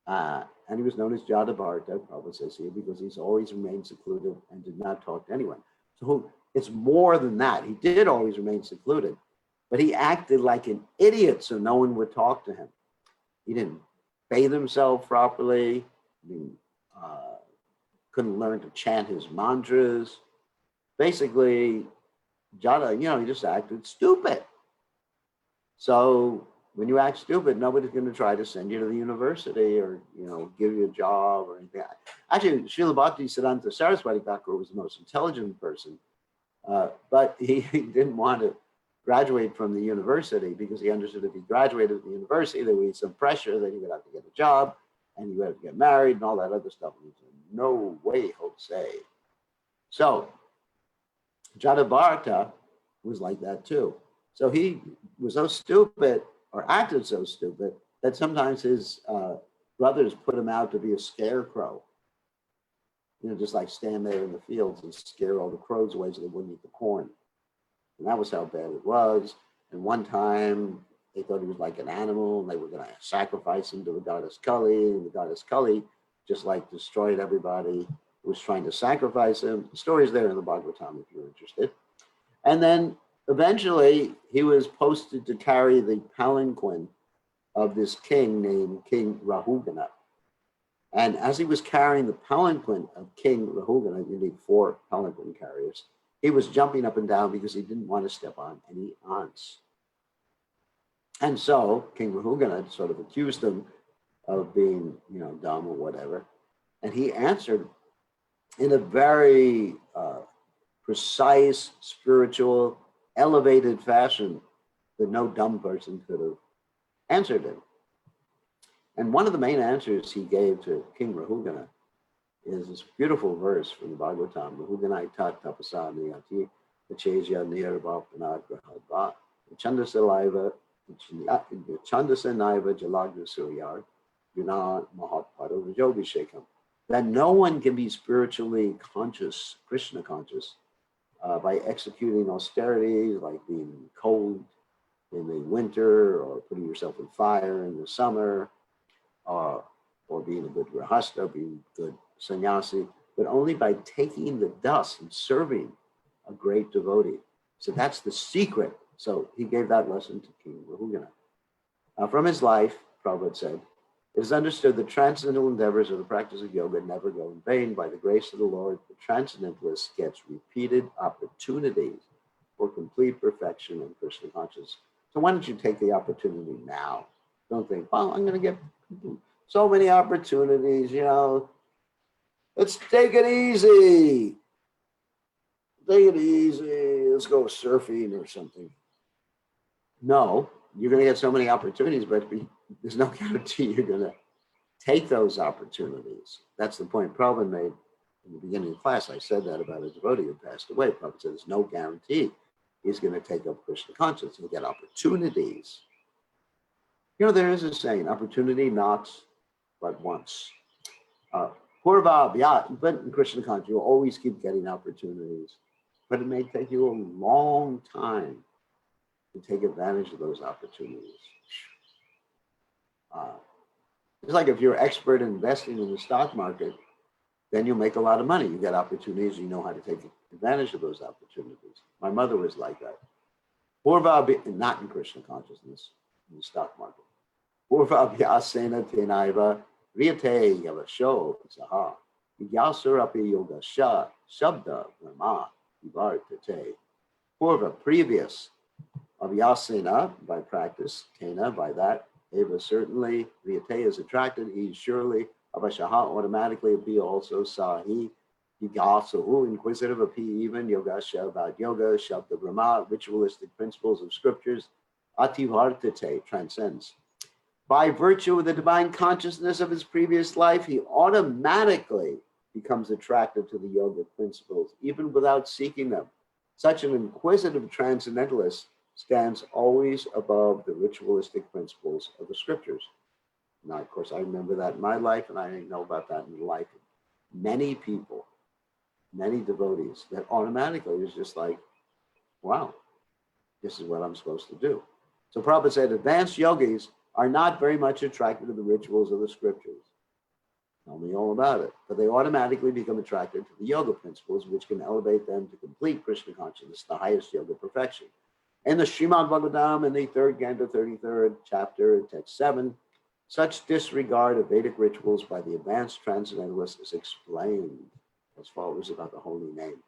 And he was known as Jadabharata, Prabhupada says here, because he's always remained secluded and did not talk to anyone. So it's more than that. He did always remain secluded, but he acted like an idiot so no one would talk to him. He didn't bathe himself properly. He couldn't learn to chant his mantras. Basically, Jada, he just acted stupid. So when you act stupid, nobody's going to try to send you to the university or, give you a job or anything. Actually, Srila Bhaktisiddhanta Saraswati Thakur was the most intelligent person, but he didn't want to graduate from the university because he understood if he graduated from the university, there would be some pressure that he would have to get a job and he would have to get married and all that other stuff. And he said, no way, Jose. So Jadabharata was like that too. So he was so stupid or acted so stupid that sometimes his brothers put him out to be a scarecrow. Just like stand there in the fields and scare all the crows away so they wouldn't eat the corn. And that was how bad it was. And one time they thought he was like an animal and they were going to sacrifice him to the goddess Kali. And the goddess Kali just like destroyed everybody who was trying to sacrifice him. The story's there in the Bhagavatam if you're interested. And then eventually he was posted to carry the palanquin of this king named King Rahugana. And as he was carrying the palanquin of King Rahugana, you need 4 palanquin carriers, he was jumping up and down because he didn't want to step on any ants. And so King Rahugana sort of accused him of being, dumb or whatever. And he answered in a very precise, spiritual, elevated fashion that no dumb person could have answered him. And one of the main answers he gave to King Rahugana is this beautiful verse from the Bhagavatam. Rahuganai tat tapasani ati achesya nirvapana grahadva chandasa laiva chandasa naiva jalagna suryar yuna mahatpada vijobhishekam. That no one can be spiritually conscious, Krishna conscious, by executing austerities like being cold in the winter or putting yourself in fire in the summer, or being a good grahasta, being a good sannyasi, but only by taking the dust and serving a great devotee. So that's the secret. So he gave that lesson to King Rahugana. From his life, Prabhupada said, it is understood that transcendental endeavors of the practice of yoga never go in vain. By the grace of the Lord, the transcendentalist gets repeated opportunities for complete perfection and Krishna consciousness. So why don't you take the opportunity now? Don't think, well, I'm going to get so many opportunities, Let's take it easy. Take it easy. Let's go surfing or something. No, you're going to get so many opportunities, but there's no guarantee you're going to take those opportunities. That's the point Prabhupada made in the beginning of the class. I said that about a devotee who passed away. Prabhupada said there's no guarantee he's going to take up Krishna consciousness. He'll get opportunities. There is a saying, opportunity knocks but once. Purva, yeah, but in Krishna consciousness, you'll always keep getting opportunities. But it may take you a long time to take advantage of those opportunities. It's like if you're expert in investing in the stock market, then you'll make a lot of money. You get opportunities, you know how to take advantage of those opportunities. My mother was like that. Purva, not in Krishna consciousness, in the stock market. Purva vyasena tenaiva riyate yavasho saha yasurapi yoga shabda brahma vivartate. Purva, previous, avyasena, by practice, tena, by that, eva, certainly, riyate is attracted, he surely, avashaha, automatically, api also, sahi, yigasahu, inquisitive, api even, yogasha, about yoga, shabda brahma, ritualistic principles of scriptures, ativartate, transcends. By virtue of the divine consciousness of his previous life, he automatically becomes attracted to the yoga principles, even without seeking them. Such an inquisitive transcendentalist stands always above the ritualistic principles of the scriptures. Now, of course, I remember that in my life, and I know about that in the life of many people, many devotees, that automatically is just like, wow, this is what I'm supposed to do. So Prabhupada said, advanced yogis are not very much attracted to the rituals of the scriptures. Tell me all about it. But they automatically become attracted to the yoga principles, which can elevate them to complete Krishna consciousness, the highest yoga perfection. In the Srimad Bhagavatam, in the 3rd canto, 33rd chapter, text 7, such disregard of Vedic rituals by the advanced transcendentalist is explained as follows about the holy name.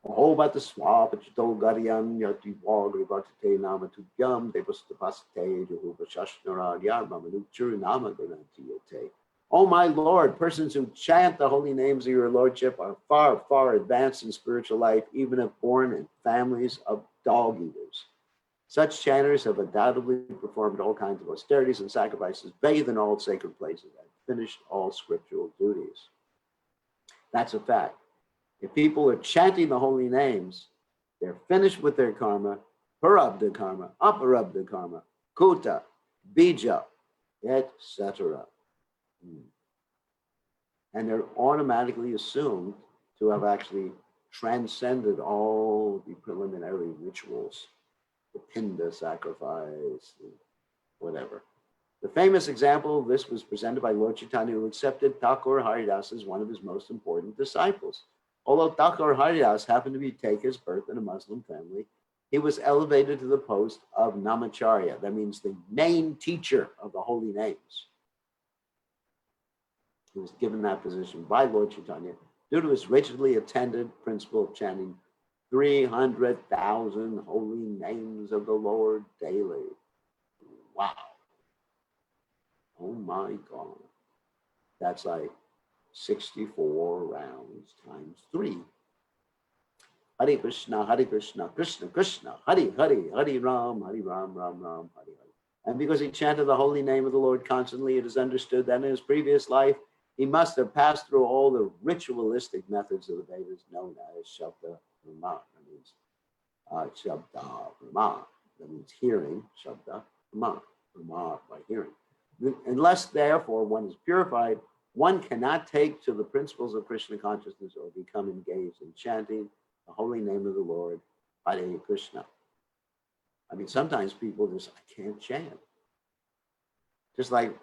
Aho bata swapachito garyam yati wagri batate nama tugyam devastapasate jehuva shashnara yarma manuchur nama garantiyote. Oh my Lord, persons who chant the holy names of your Lordship are far, far advanced in spiritual life, even if born in families of dog eaters. Such chanters have undoubtedly performed all kinds of austerities and sacrifices, bathed in all sacred places, and finished all scriptural duties. That's a fact. If people are chanting the holy names, they're finished with their karma, parabdha karma, aparabdha karma, kuta, bija, etc. And they're automatically assumed to have actually transcended all the preliminary rituals, the pinda sacrifice, whatever. The famous example of this was presented by Lord Chaitanya, who accepted Thakur Haridas as one of his most important disciples. Although Thakur Haridas happened to take his birth in a Muslim family, he was elevated to the post of Namacharya. That means the main teacher of the holy names. He was given that position by Lord Chaitanya due to his rigidly attended principle of chanting 300,000 holy names of the Lord daily. Wow. Oh my God. That's like 64 rounds times 3. Hare Krishna, Krishna Krishna, Hare Hare, Hare Ram, Ram Ram, Hare Hare. And because he chanted the holy name of the Lord constantly, it is understood that in his previous life, he must have passed through all the ritualistic methods of the Vedas known as Shabda Brahma. That means Shabda Brahma. That means hearing, Shabda Brahma, Brahma by hearing. Unless, therefore, one is purified, one cannot take to the principles of Krishna consciousness or become engaged in chanting the holy name of the Lord, Hare Krishna. I mean, sometimes people just, I can't chant. Just like,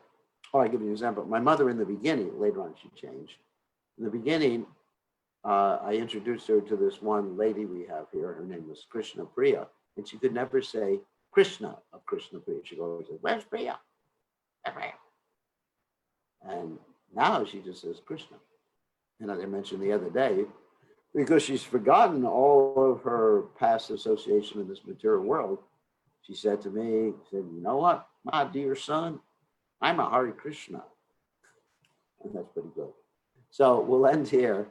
I'll give you an example. My mother in the beginning, later on she changed. In the beginning, I introduced her to this one lady we have here. Her name was Krishna Priya. And she could never say Krishna of Krishna Priya. She always said, where's Priya? And now she just says Krishna. And as I mentioned the other day, because she's forgotten all of her past association in this material world, she said to me, you know what, my dear son, I'm a Hare Krishna. And that's pretty good. So we'll end here.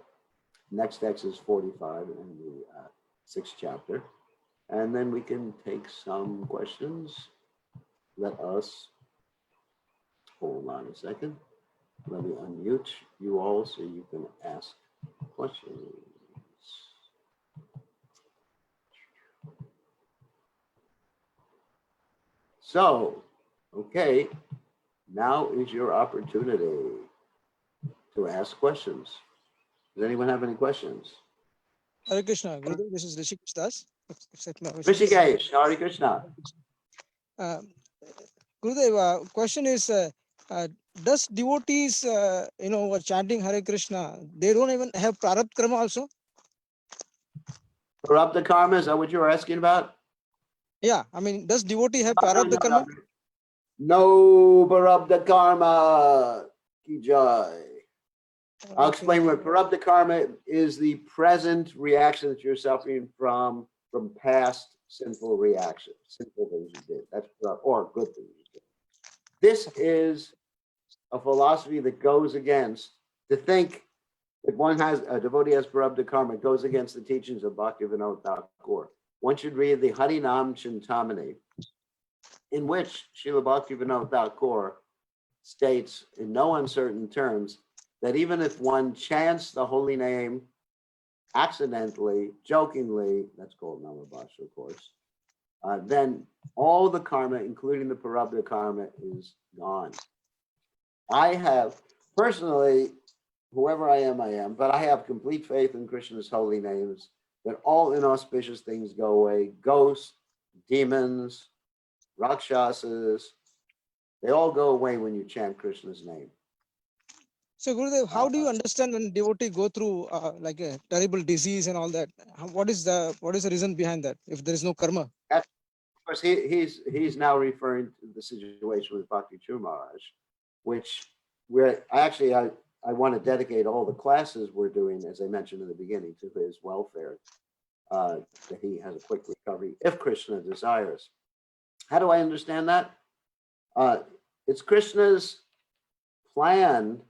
Next text is 45 in the 6th chapter. And then we can take some questions. Let us, hold on a second. Let me unmute you all so you can ask questions. So, okay, now is your opportunity to ask questions. Does anyone have any questions? Hare Krishna, Gurudev, this is Rishikesh Das. Rishikesh, Hare Krishna. Gurudev, question is, does devotees, who are chanting Hare Krishna, they don't even have prarabdha karma also? Prarabdha karma, is that what you were asking about? Yeah, I mean, does devotee have prarabdha karma? No prarabdha karma. Ki jai. I'll explain what prarabdha karma is: the present reaction that you're suffering from past sinful reactions, sinful things you did. That's or good things you did. This is a philosophy that goes against, to think that one has a devotee has prarabdha karma, goes against the teachings of Bhaktivinoda Thakur. One should read the Harinam Chintamani, in which Srila Bhaktivinoda Thakur states in no uncertain terms that even if one chants the holy name accidentally, jokingly, that's called Namabhasha, of course, then all the karma, including the prarabdha karma, is gone. I have personally, whoever I am, but I have complete faith in Krishna's holy names, that all inauspicious things go away. Ghosts, demons, rakshasas, they all go away when you chant Krishna's name. So Gurudev, how do you understand when devotee go through like a terrible disease and all that? What is the reason behind that if there is no karma? Of course, he's now referring to the situation with Bhakti Chur Maharaj, which I want to dedicate all the classes we're doing, as I mentioned in the beginning, to his welfare. that he has a quick recovery if Krishna desires. How do I understand that? It's Krishna's plan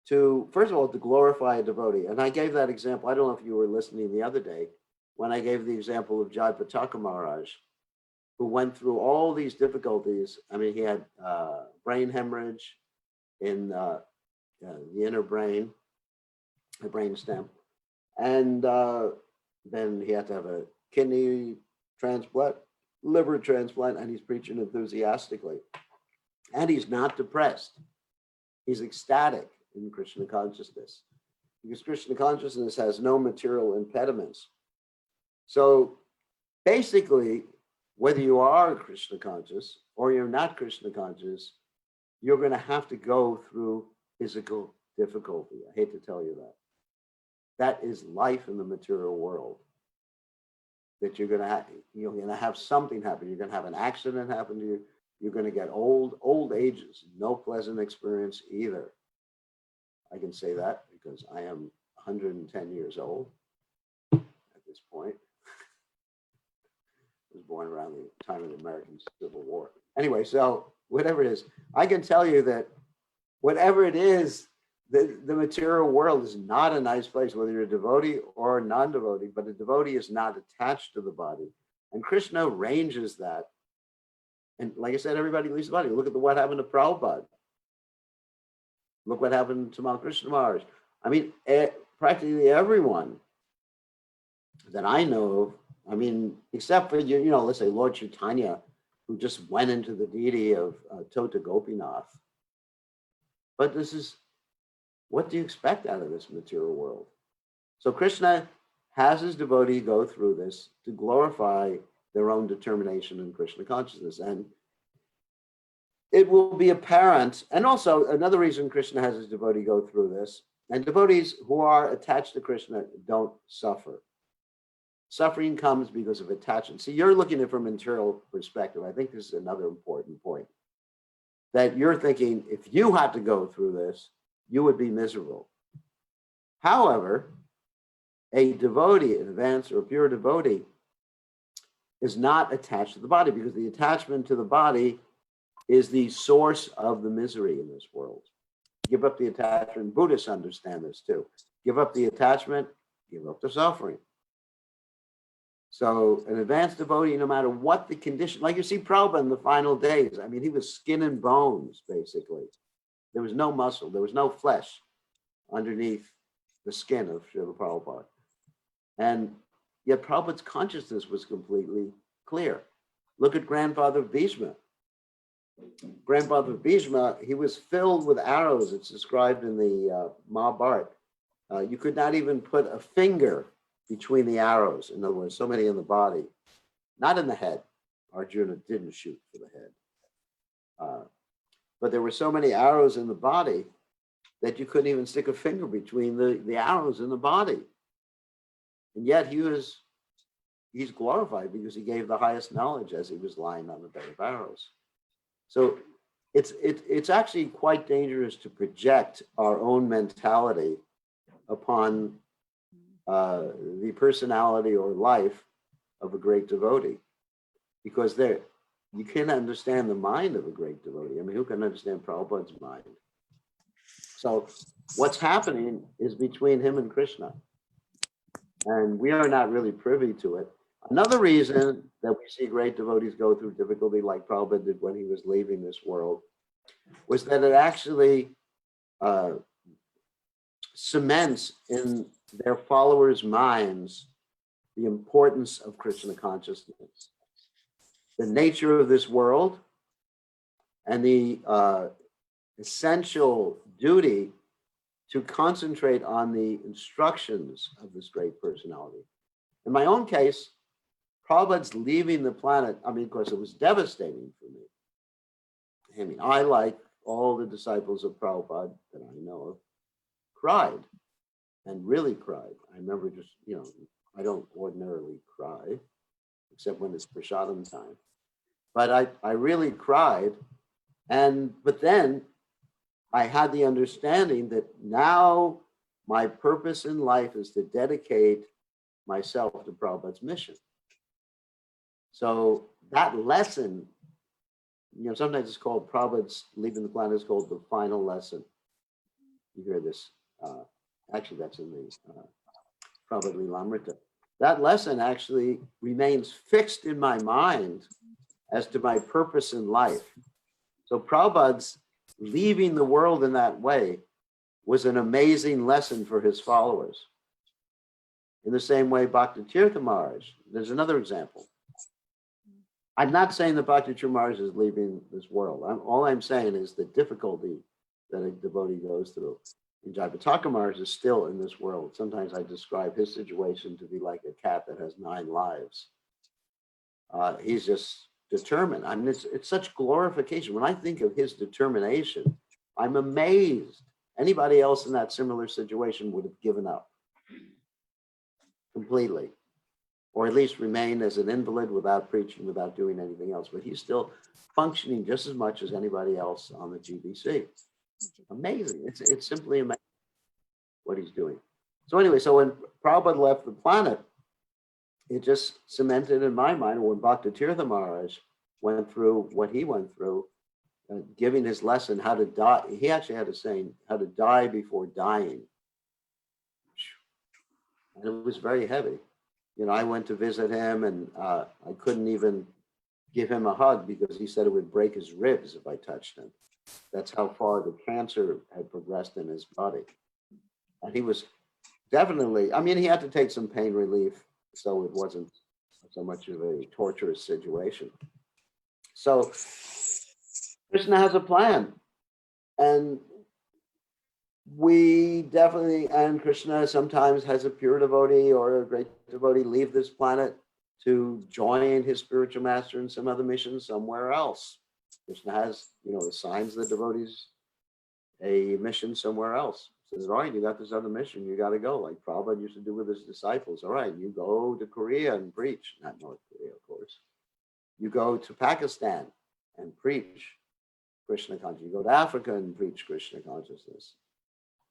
to, first of all, to glorify a devotee. And I gave that example. I don't know if you were listening the other day when I gave the example of Jai Pataka Maharaj, who went through all these difficulties. I mean, he had brain hemorrhage in the inner brain, the brain stem. And then he had to have a kidney transplant, liver transplant, and he's preaching enthusiastically. And he's not depressed. He's ecstatic in Krishna consciousness, because Krishna consciousness has no material impediments. So basically, whether you are Krishna conscious or you're not Krishna conscious, you're going to have to go through physical difficulty. I hate to tell you that. That is life in the material world. That you're going to have something happen. You're going to have an accident happen to you. You're going to get old. Old age is no pleasant experience either. I can say that because I am 110 years old at this point. I was born around the time of the American Civil War. Anyway, so whatever it is, I can tell you that whatever it is, the material world is not a nice place, whether you're a devotee or a non-devotee, but a devotee is not attached to the body. And Krishna arranges that. And like I said, everybody leaves the body. Look at what happened to Prabhupada. Look what happened to Mount Krishna Maharaj. I mean, practically everyone that I know of, I mean, except for, let's say Lord Chaitanya, who just went into the deity of Tota Gopinath. But this is, what do you expect out of this material world? So Krishna has his devotee go through this to glorify their own determination in Krishna consciousness. And it will be apparent, and also another reason Krishna has his devotee go through this, and devotees who are attached to Krishna don't suffer. Suffering comes because of attachment. See, you're looking at it from a material perspective. I think this is another important point. That you're thinking, if you had to go through this, you would be miserable. However, a devotee, an advanced or pure devotee, is not attached to the body, because the attachment to the body is the source of the misery in this world. Give up the attachment. Buddhists understand this too. Give up the attachment, give up the suffering. So an advanced devotee, no matter what the condition, like you see Prabhupada in the final days, I mean, he was skin and bones, basically. There was no muscle, there was no flesh underneath the skin of Srila Prabhupada. And yet Prabhupada's consciousness was completely clear. Look at Grandfather Bhishma. Grandfather Bhishma, he was filled with arrows. It's described in the Mahabharata. You could not even put a finger between the arrows. In other words, so many in the body, not in the head. Arjuna didn't shoot for the head. But there were so many arrows in the body that you couldn't even stick a finger between the arrows in the body. And yet he's glorified because he gave the highest knowledge as he was lying on the bed of arrows. So it's actually quite dangerous to project our own mentality upon the personality or life of a great devotee, because you can't understand the mind of a great devotee. I mean, who can understand Prabhupada's mind? So what's happening is between him and Krishna, and we are not really privy to it. Another reason that we see great devotees go through difficulty, like Prabhupada did when he was leaving this world, was that it actually cements in their followers' minds the importance of Krishna consciousness, the nature of this world, and the essential duty to concentrate on the instructions of this great personality. In my own case, Prabhupada's leaving the planet, I mean, of course, it was devastating for me. I mean, I, like all the disciples of Prabhupada that I know of, cried, and really cried. I remember just, I don't ordinarily cry, except when it's prasadam time. But I really cried. But then I had the understanding that now my purpose in life is to dedicate myself to Prabhupada's mission. So that lesson, sometimes it's called Prabhupada's leaving the planet is called the final lesson. You hear this. Actually, that's in the Prabhupada Lilamrita. That lesson actually remains fixed in my mind as to my purpose in life. So Prabhupada's leaving the world in that way was an amazing lesson for his followers. In the same way, Bhakti Tirtha Maharaj, there's another example. I'm not saying that Bhakti Tirtha Maharaj is leaving this world. All I'm saying is the difficulty that a devotee goes through. And Jayapataka Maharaj is still in this world. Sometimes I describe his situation to be like a cat that has 9 lives. He's just determined. I mean, it's such glorification. When I think of his determination, I'm amazed. Anybody else in that similar situation would have given up completely, or at least remain as an invalid without preaching, without doing anything else. But he's still functioning just as much as anybody else on the GBC. Amazing. It's simply amazing what he's doing. So anyway, so when Prabhupada left the planet, it just cemented in my mind when Bhakti Tirtha Maharaj went through what he went through, giving his lesson how to die. He actually had a saying, how to die before dying. And it was very heavy. I went to visit him and I couldn't even give him a hug because he said it would break his ribs if I touched him. That's how far the cancer had progressed in his body. And he was definitely, he had to take some pain relief, so it wasn't so much of a torturous situation. So Krishna has a plan. And we definitely, and Krishna sometimes has a pure devotee or a great devotee leave this planet to join his spiritual master in some other mission somewhere else. Krishna has, assigns the devotees a mission somewhere else. Says, all right, you got this other mission, you got to go. Like Prabhupada used to do with his disciples. All right, you go to Korea and preach. Not North Korea, of course. You go to Pakistan and preach Krishna consciousness. You go to Africa and preach Krishna consciousness.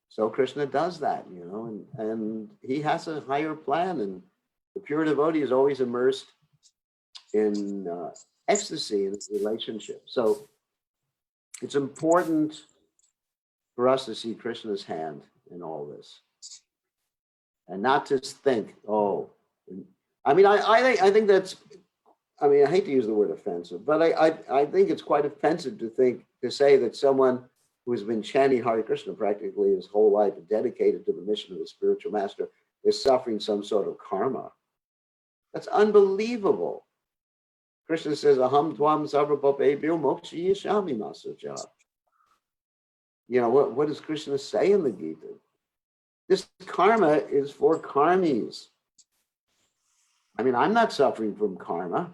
So Krishna does that, and he has a higher plan. And the pure devotee is always immersed in ecstasy in the relationship. So it's important for us to see Krishna's hand in all this, and not just think, I think that's, I hate to use the word offensive, but I think it's quite offensive to say that someone who has been chanting Hare Krishna practically his whole life, dedicated to the mission of the spiritual master, is suffering some sort of karma. That's unbelievable. Krishna says, Aham tvam sarvapapebhyo mokshayishami masaja. What does Krishna say in the Gita? This karma is for karmis. I'm not suffering from karma.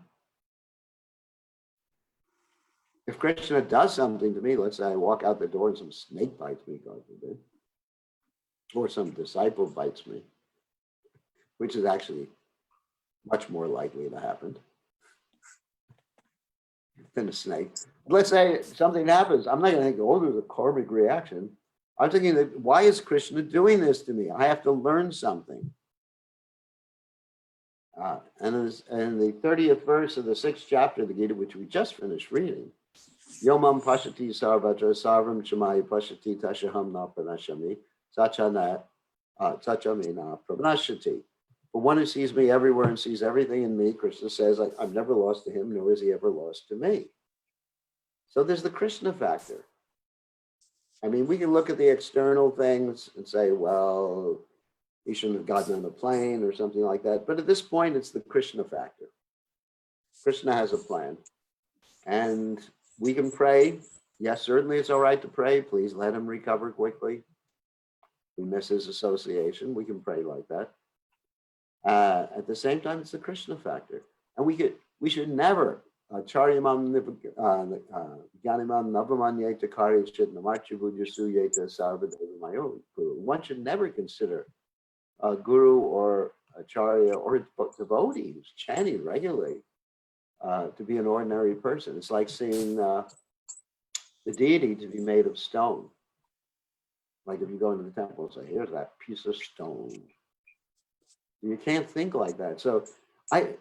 If Krishna does something to me, let's say I walk out the door and some snake bites me, God forbid, or some disciple bites me, which is actually much more likely to happen than a snake. Let's say something happens. I'm not going to think, there's a karmic reaction. I'm thinking that, why is Krishna doing this to me? I have to learn something. And in the 30th verse of the 6th chapter of the Gita, which we just finished reading, Yomam pashati sarvatra sarvam chamaya pashati tashaham na pranashami sachamena pranashati. For one who sees me everywhere and sees everything in me, Krishna says, I've never lost to him, nor is he ever lost to me. So there's the Krishna factor. We can look at the external things and say, well, he shouldn't have gotten on a plane or something like that. But at this point, it's the Krishna factor. Krishna has a plan. And we can pray. Yes, certainly it's all right to pray. Please let him recover quickly. We miss his association. We can pray like that. At the same time, it's the Krishna factor. And we should never, Charyamam Gyanimam Navamanyeta Karyachit Namarchibudyasu Sarvadeva Mayo. One should never consider a guru or acharya or a devotee who's chanting regularly to be an ordinary person. It's like seeing the deity to be made of stone. Like if you go into the temple and say, here's that piece of stone. You can't think like that. So I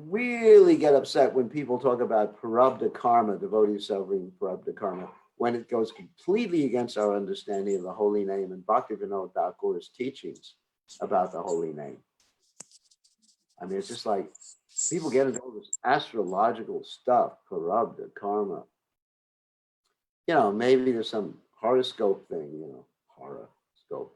really get upset when people talk about parabdha karma, devotees suffering parabdha karma, when it goes completely against our understanding of the holy name and Bhaktivinoda Thakur's teachings about the holy name. I mean, it's just like people get into all this astrological stuff, parabdha karma. Maybe there's some horoscope thing, horoscope.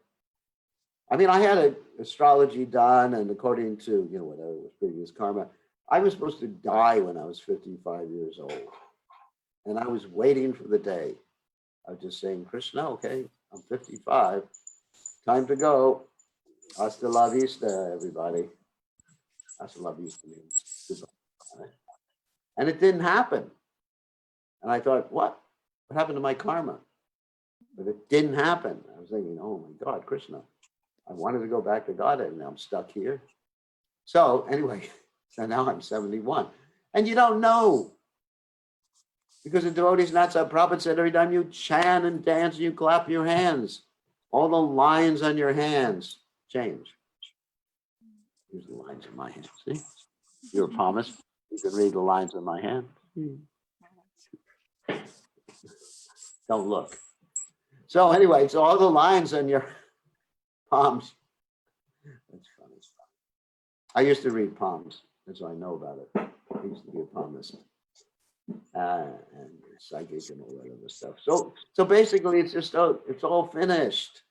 I mean, I had an astrology done, and according to, whatever was previous karma, I was supposed to die when I was 55 years old. And I was waiting for the day. I was just saying, Krishna, okay, I'm 55. Time to go. Hasta la vista, everybody. Hasta la vista means goodbye. And it didn't happen. And I thought, what? What happened to my karma? But it didn't happen. I was thinking, oh my God, Krishna. I wanted to go back to God, and I'm stuck here. So anyway, so now I'm 71. And you don't know. Because the devotees not so Prabhupada said every time you chant and dance and you clap your hands, all the lines on your hands change. Here's the lines on my hand. See? You're a palmist. You can read the lines on my hand. Don't look. So anyway, so all the lines on your palms. That's funny. I used to read palms. That's why I know about it. I used to be a palmist. And psychic and all that other stuff. So basically it's just, it's all finished.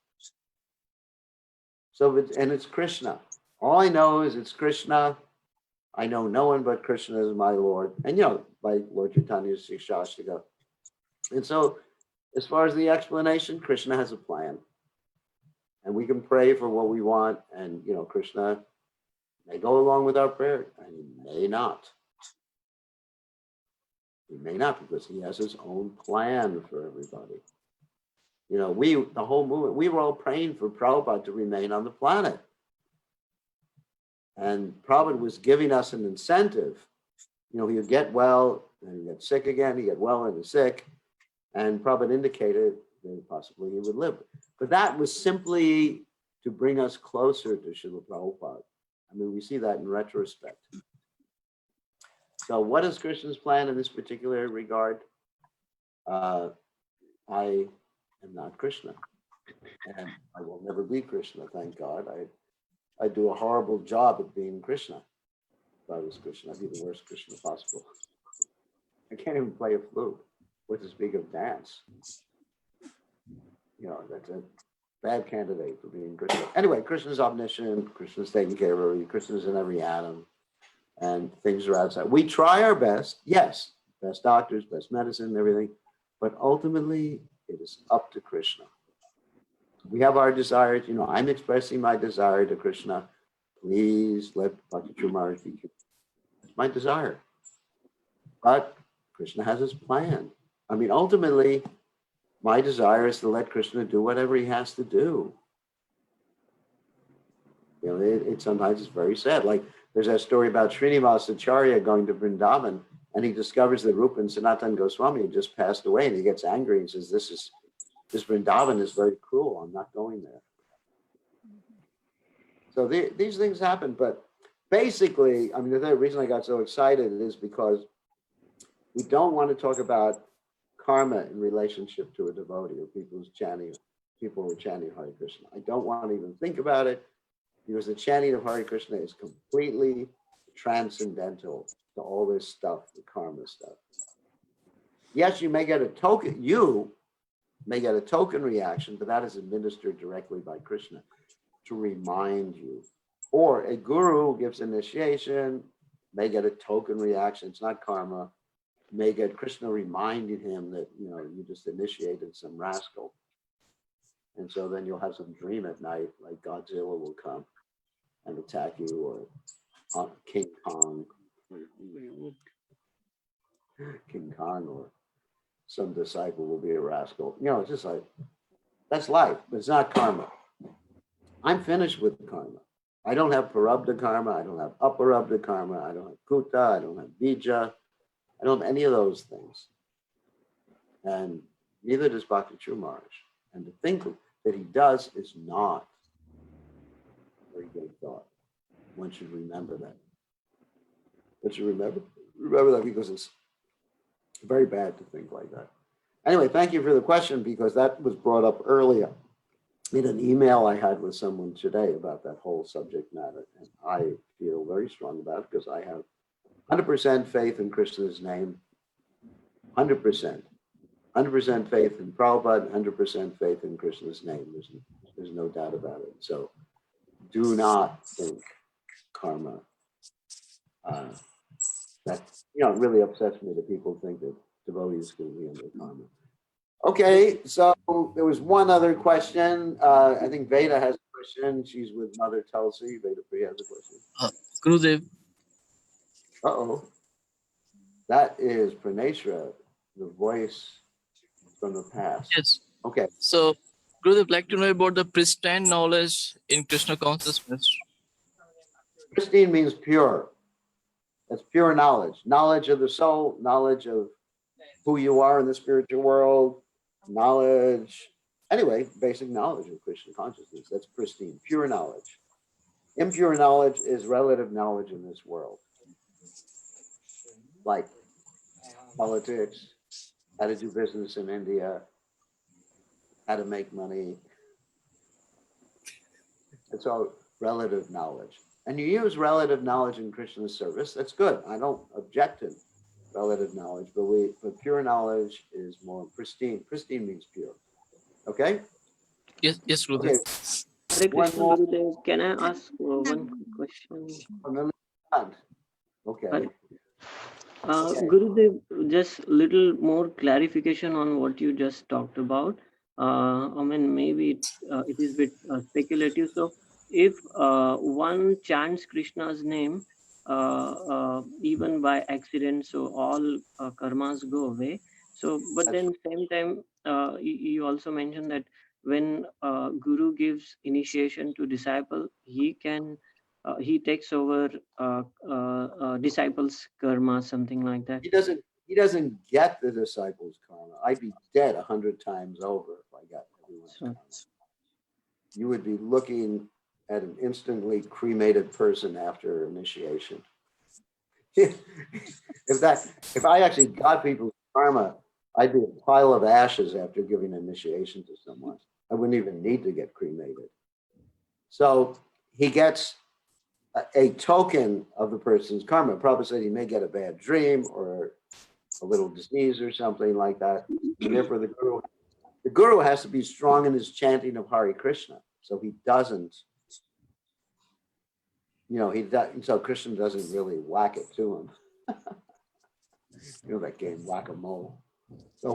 So it's Krishna. All I know is it's Krishna. I know no one but Krishna is my Lord. And by Lord Chaitanya's Shastika. And so as far as the explanation, Krishna has a plan. And we can pray for what we want. And Krishna may go along with our prayer, and he may not. He may not, because he has his own plan for everybody. The whole movement, we were all praying for Prabhupada to remain on the planet. And Prabhupada was giving us an incentive. He would get well, and he'd get sick again, he'd get well and sick. And Prabhupada indicated that possibly he would live. But that was simply to bring us closer to Srila Prabhupada. I mean, we see that in retrospect. So what is Krishna's plan in this particular regard? I am not Krishna, and I will never be Krishna, thank God. I do a horrible job at being Krishna. If I was Krishna, I'd be the worst Krishna possible. I can't even play a flute, what to speak of dance. That's a bad candidate for being Krishna. Anyway, Krishna's omniscient, Krishna's taking care of everything, Krishna's in every atom. And things are outside. We try our best, yes, best doctors, best medicine, everything, but ultimately it is up to Krishna. We have our desires, I'm expressing my desire to Krishna. Please let Bhakti Maharaj be. It's my desire. But Krishna has his plan. I mean, ultimately, my desire is to let Krishna do whatever he has to do. Sometimes it's very sad. Like, there's that story about Srinivasa Acharya going to Vrindavan, and he discovers that Rupa and Sanatana Goswami had just passed away, and he gets angry and says, this Vrindavan is very cruel. I'm not going there. So these things happen, but basically, I mean, the reason I got so excited is because we don't want to talk about karma in relationship to a devotee or people who are chanting Hare Krishna. I don't want to even think about it, because the chanting of Hare Krishna is completely transcendental to all this stuff, the karma stuff. Yes, you may get a token reaction, but that is administered directly by Krishna to remind you. Or a guru gives initiation, may get a token reaction, it's not karma, may get Krishna reminding him that, you just initiated some rascal. And so then you'll have some dream at night, like Godzilla will come and attack you, or King Kong, or some disciple will be a rascal. It's just like, that's life, but it's not karma. I'm finished with karma. I don't have parabdha karma, I don't have aparabdha karma, I don't have kuta, I don't have bija, I don't have any of those things. And neither does Bhakti Maharaj. And to think that he does is not very thought. One should remember that. One should remember that because it's very bad to think like that. Anyway, thank you for the question because that was brought up earlier in an email I had with someone today about that whole subject matter. And I feel very strong about it because I have 100% faith in Krishna's name, 100%. 100% faith in Prabhupada, 100% faith in Krishna's name. There's no doubt about it. So do not think karma. That it really upsets me that people think that devotees can be under karma. Okay, so there was one other question. I think Veda has a question. She's with Mother Tulsi. Veda Priya has a question. Gurudev. Uh-oh. That is Praneshra, the voice from the past. Yes. Okay. So, Gurudev, like to know about the pristine knowledge in Krishna consciousness. Pristine means pure. That's pure knowledge. Knowledge of the soul, knowledge of who you are in the spiritual world, knowledge, anyway, basic knowledge of Krishna consciousness. That's pristine, pure knowledge. Impure knowledge is relative knowledge in this world. Like politics, how to do business in India, how to make money. It's all relative knowledge. And you use relative knowledge in Krishna's service. That's good. I don't object to relative knowledge, but pure knowledge is more pristine. Pristine means pure. Okay? Yes, Gurudev. Okay. Hare One Krishna, more. Gurudev. Can I ask one question? Okay. Okay. Okay. Gurudev, just little more clarification on what you just talked about. I mean, maybe it is a bit speculative. So, if one chants Krishna's name, even by accident, so all karmas go away. So, but That's then same time, you also mentioned that when Guru gives initiation to disciple, he takes over disciples' karma, something like that. He doesn't get the disciples' karma. I'd be dead 100 times over if I got everyone's karma. You would be looking at an instantly cremated person after initiation. If I actually got people's karma, I'd be a pile of ashes after giving initiation to someone. I wouldn't even need to get cremated. So he gets a token of the person's karma. Prabhupada said he may get a bad dream or a little disease or something like that. And therefore the guru has to be strong in his chanting of Hare Krishna. So he doesn't, so Krishna doesn't really whack it to him. That game, whack-a-mole. So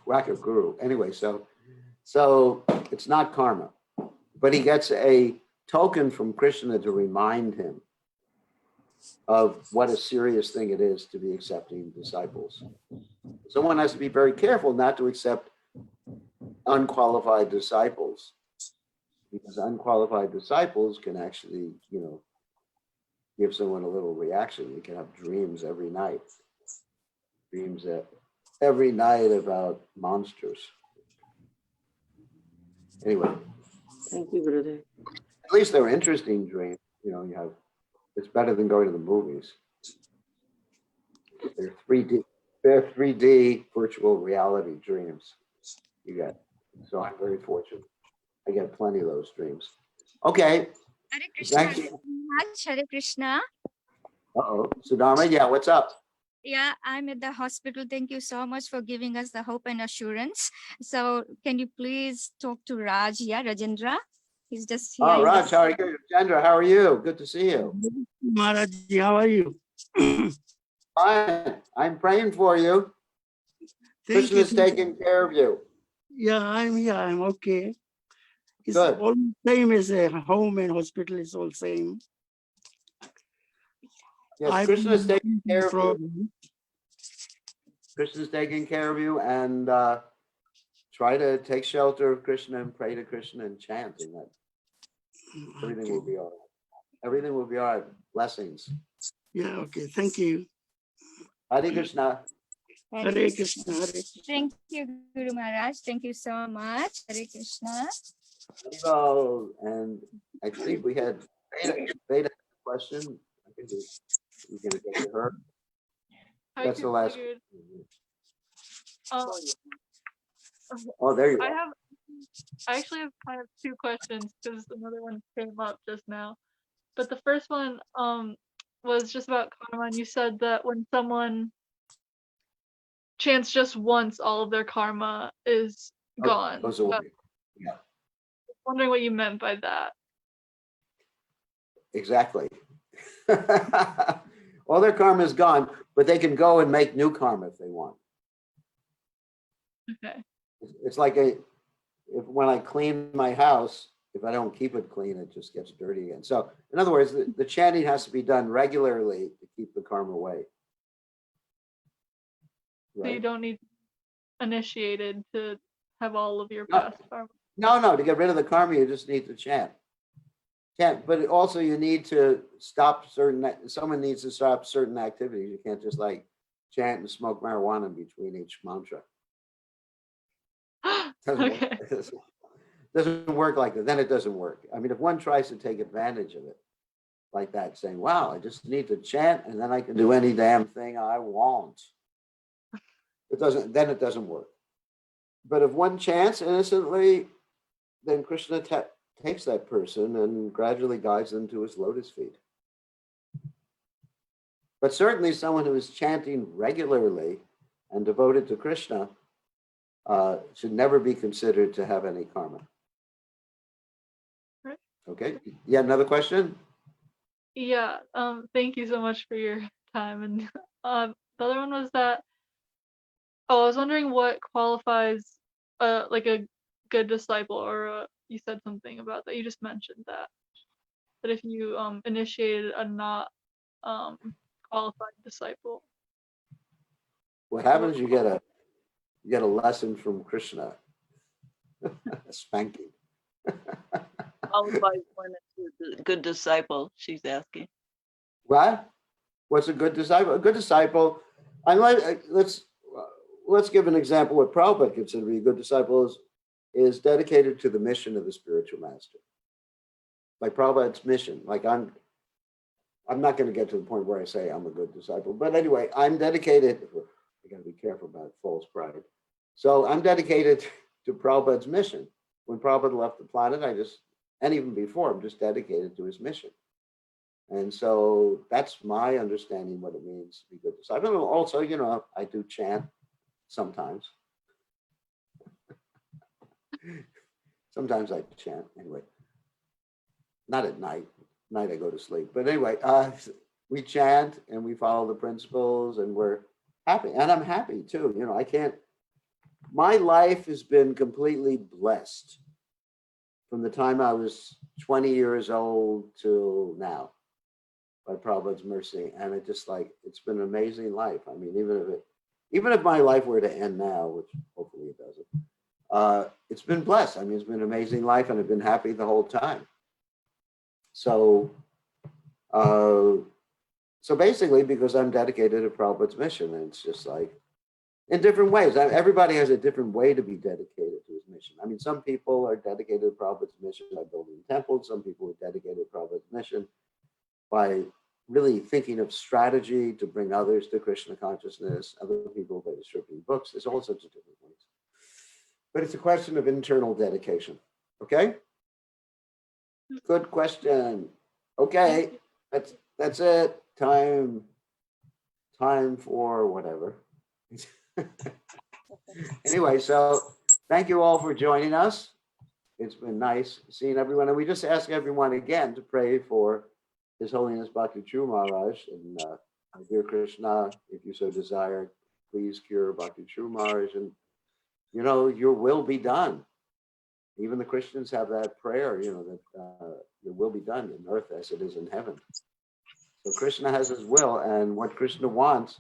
whack a guru. Anyway, so it's not karma, but he gets a token from Krishna to remind him of what a serious thing it is to be accepting disciples. Someone has to be very careful not to accept unqualified disciples, because unqualified disciples can actually, give someone a little reaction. You can have dreams every night. Dreams every night about monsters. Anyway. Thank you, brother. At least they're interesting dreams. It's better than going to the movies. They're 3D virtual reality dreams. So I'm very fortunate. I get plenty of those dreams. Okay. Hare Krishna. Thank you. Hare Krishna. Uh-oh. Sudharma, yeah, what's up? Yeah, I'm at the hospital. Thank you so much for giving us the hope and assurance. So can you please talk to Raj? Yeah, Rajendra. He's just here. Oh, Raj, how are you? Chandra, how are you? Good to see you. Maharaj, how are you? Fine. I'm praying for you. Krishna's taking care of you. Yeah, I'm here. I'm okay. It's Good. all same as a home and hospital is all same. Yes, Krishna's taking care of you. Krishna's taking care of you, and try to take shelter of Krishna and pray to Krishna and chant, and that everything will be all right. Everything will be all right. Blessings. Yeah, okay. Thank you. Hare Krishna. Hare Krishna. Hare Krishna. Thank you, Guru Maharaj. Thank you so much. Hare Krishna. Haribo. And I think we had Veda, question. I think we're going to get to her. I That's the last. figured. Oh, there you I are. actually have kind of two questions because another one came up just now. But the first one was just about karma, and you said that when someone chants just once, all of their karma is gone. Goes away. Yeah, Wondering what you meant by that. exactly. All their karma is gone, but they can go and make new karma if they want. Okay. It's like when I clean my house, if I don't keep it clean, it just gets dirty again. So in other words, the chanting has to be done regularly to keep the karma away. So you Right? don't need initiated to have all of your No. past karma. No, to get rid of the karma, you just need to chant. But also you need to stop someone needs to stop certain activities. You can't just like chant and smoke marijuana between each mantra. Okay. Doesn't work like that. Then it doesn't work. I mean, if one tries to take advantage of it like that, saying, wow, I just need to chant and then I can do any damn thing I want. It doesn't work. But if one chants innocently, then Krishna takes that person and gradually guides them to his lotus feet. But certainly someone who is chanting regularly and devoted to Krishna should never be considered to have any karma. Right. Okay. Yeah, another question? Yeah. Thank you so much for your time. And the other one was that I was wondering what qualifies like a good disciple, or you said something about that. You just mentioned that if you initiated a not qualified disciple. What happens? You get a lesson from Krishna, a spanking. Qualifies one as a good disciple, she's asking. What? What's a good disciple? A good disciple. Let's give an example. What Prabhupada considered to be a good disciple is dedicated to the mission of the spiritual master. Like Prabhupada's mission. Like I'm not going to get to the point where I say I'm a good disciple, but anyway, I'm dedicated. I got to be careful about false pride. So I'm dedicated to Prabhupada's mission. When Prabhupada left the planet, and even before, I'm just dedicated to his mission. And so that's my understanding what it means to be a good disciple. And also, I do chant sometimes. Sometimes I chant anyway. Not at night. At night I go to sleep. But anyway, we chant and we follow the principles and we're happy. And I'm happy too. My life has been completely blessed from the time I was 20 years old till now, by Prabhupada's mercy. And it's been an amazing life. I mean, even if my life were to end now, which hopefully it doesn't, it's been blessed. I mean, it's been an amazing life and I've been happy the whole time. So basically, because I'm dedicated to Prabhupada's mission, and it's just like, in different ways. Everybody has a different way to be dedicated to his mission. I mean, some people are dedicated to Prabhupada's mission by building temples. Some people are dedicated to Prabhupada's mission by really thinking of strategy to bring others to Krishna consciousness. Other people by distributing books. There's all sorts of different ways. But it's a question of internal dedication. Okay? Good question. Okay, that's it. Time for whatever. Anyway, so thank you all for joining us. It's been nice seeing everyone. And we just ask everyone again to pray for His Holiness Bhakti True Maharaj. And dear Krishna, if you so desire, please cure Bhakti True Maharaj. And, your will be done. Even the Christians have that prayer, that your will be done in earth as it is in heaven. So Krishna has his will, and what Krishna wants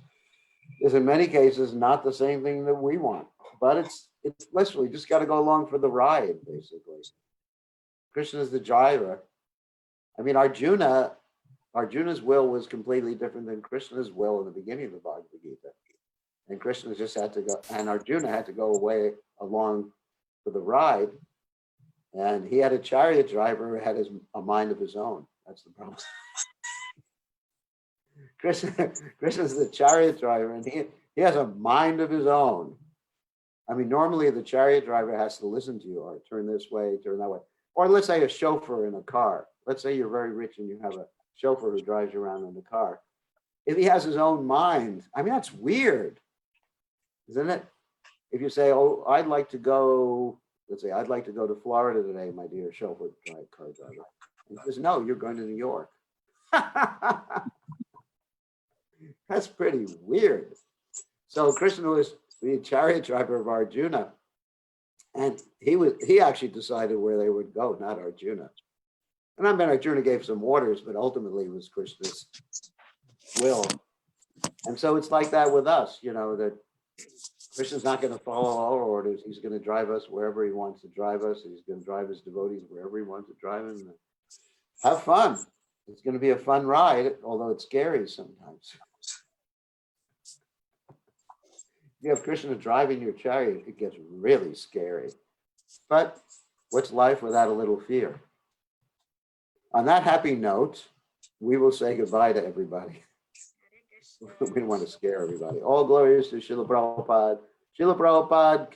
is in many cases not the same thing that we want. But it's literally just got to go along for the ride, basically. Krishna is the driver. I mean, Arjuna's will was completely different than Krishna's will in the beginning of the Bhagavad Gita. And Krishna just had to go, and Arjuna had to go away along for the ride. And he had a chariot driver who had a mind of his own. That's the problem. Krishna's the chariot driver, and he has a mind of his own. I mean, normally the chariot driver has to listen to you, or turn this way, turn that way. Or let's say a chauffeur in a car. Let's say you're very rich and you have a chauffeur who drives you around in the car. If he has his own mind, I mean, that's weird, isn't it? If you say, oh, I'd like to go, let's say, I'd like to go to Florida today, my dear chauffeur car driver. And he says, no, you're going to New York. That's pretty weird. So Krishna was the chariot driver of Arjuna. And he actually decided where they would go, not Arjuna. And I mean, Arjuna gave some orders, but ultimately it was Krishna's will. And so it's like that with us, you know, that Krishna's not going to follow our orders. He's going to drive us wherever he wants to drive us. He's going to drive his devotees wherever he wants to drive them. Have fun. It's going to be a fun ride, although it's scary sometimes. You have Krishna driving your chariot, it gets really scary. But what's life without a little fear? On that happy note, we will say goodbye to everybody. We don't want to scare everybody. All glories to Srila Prabhupada. Srila Prabhupada,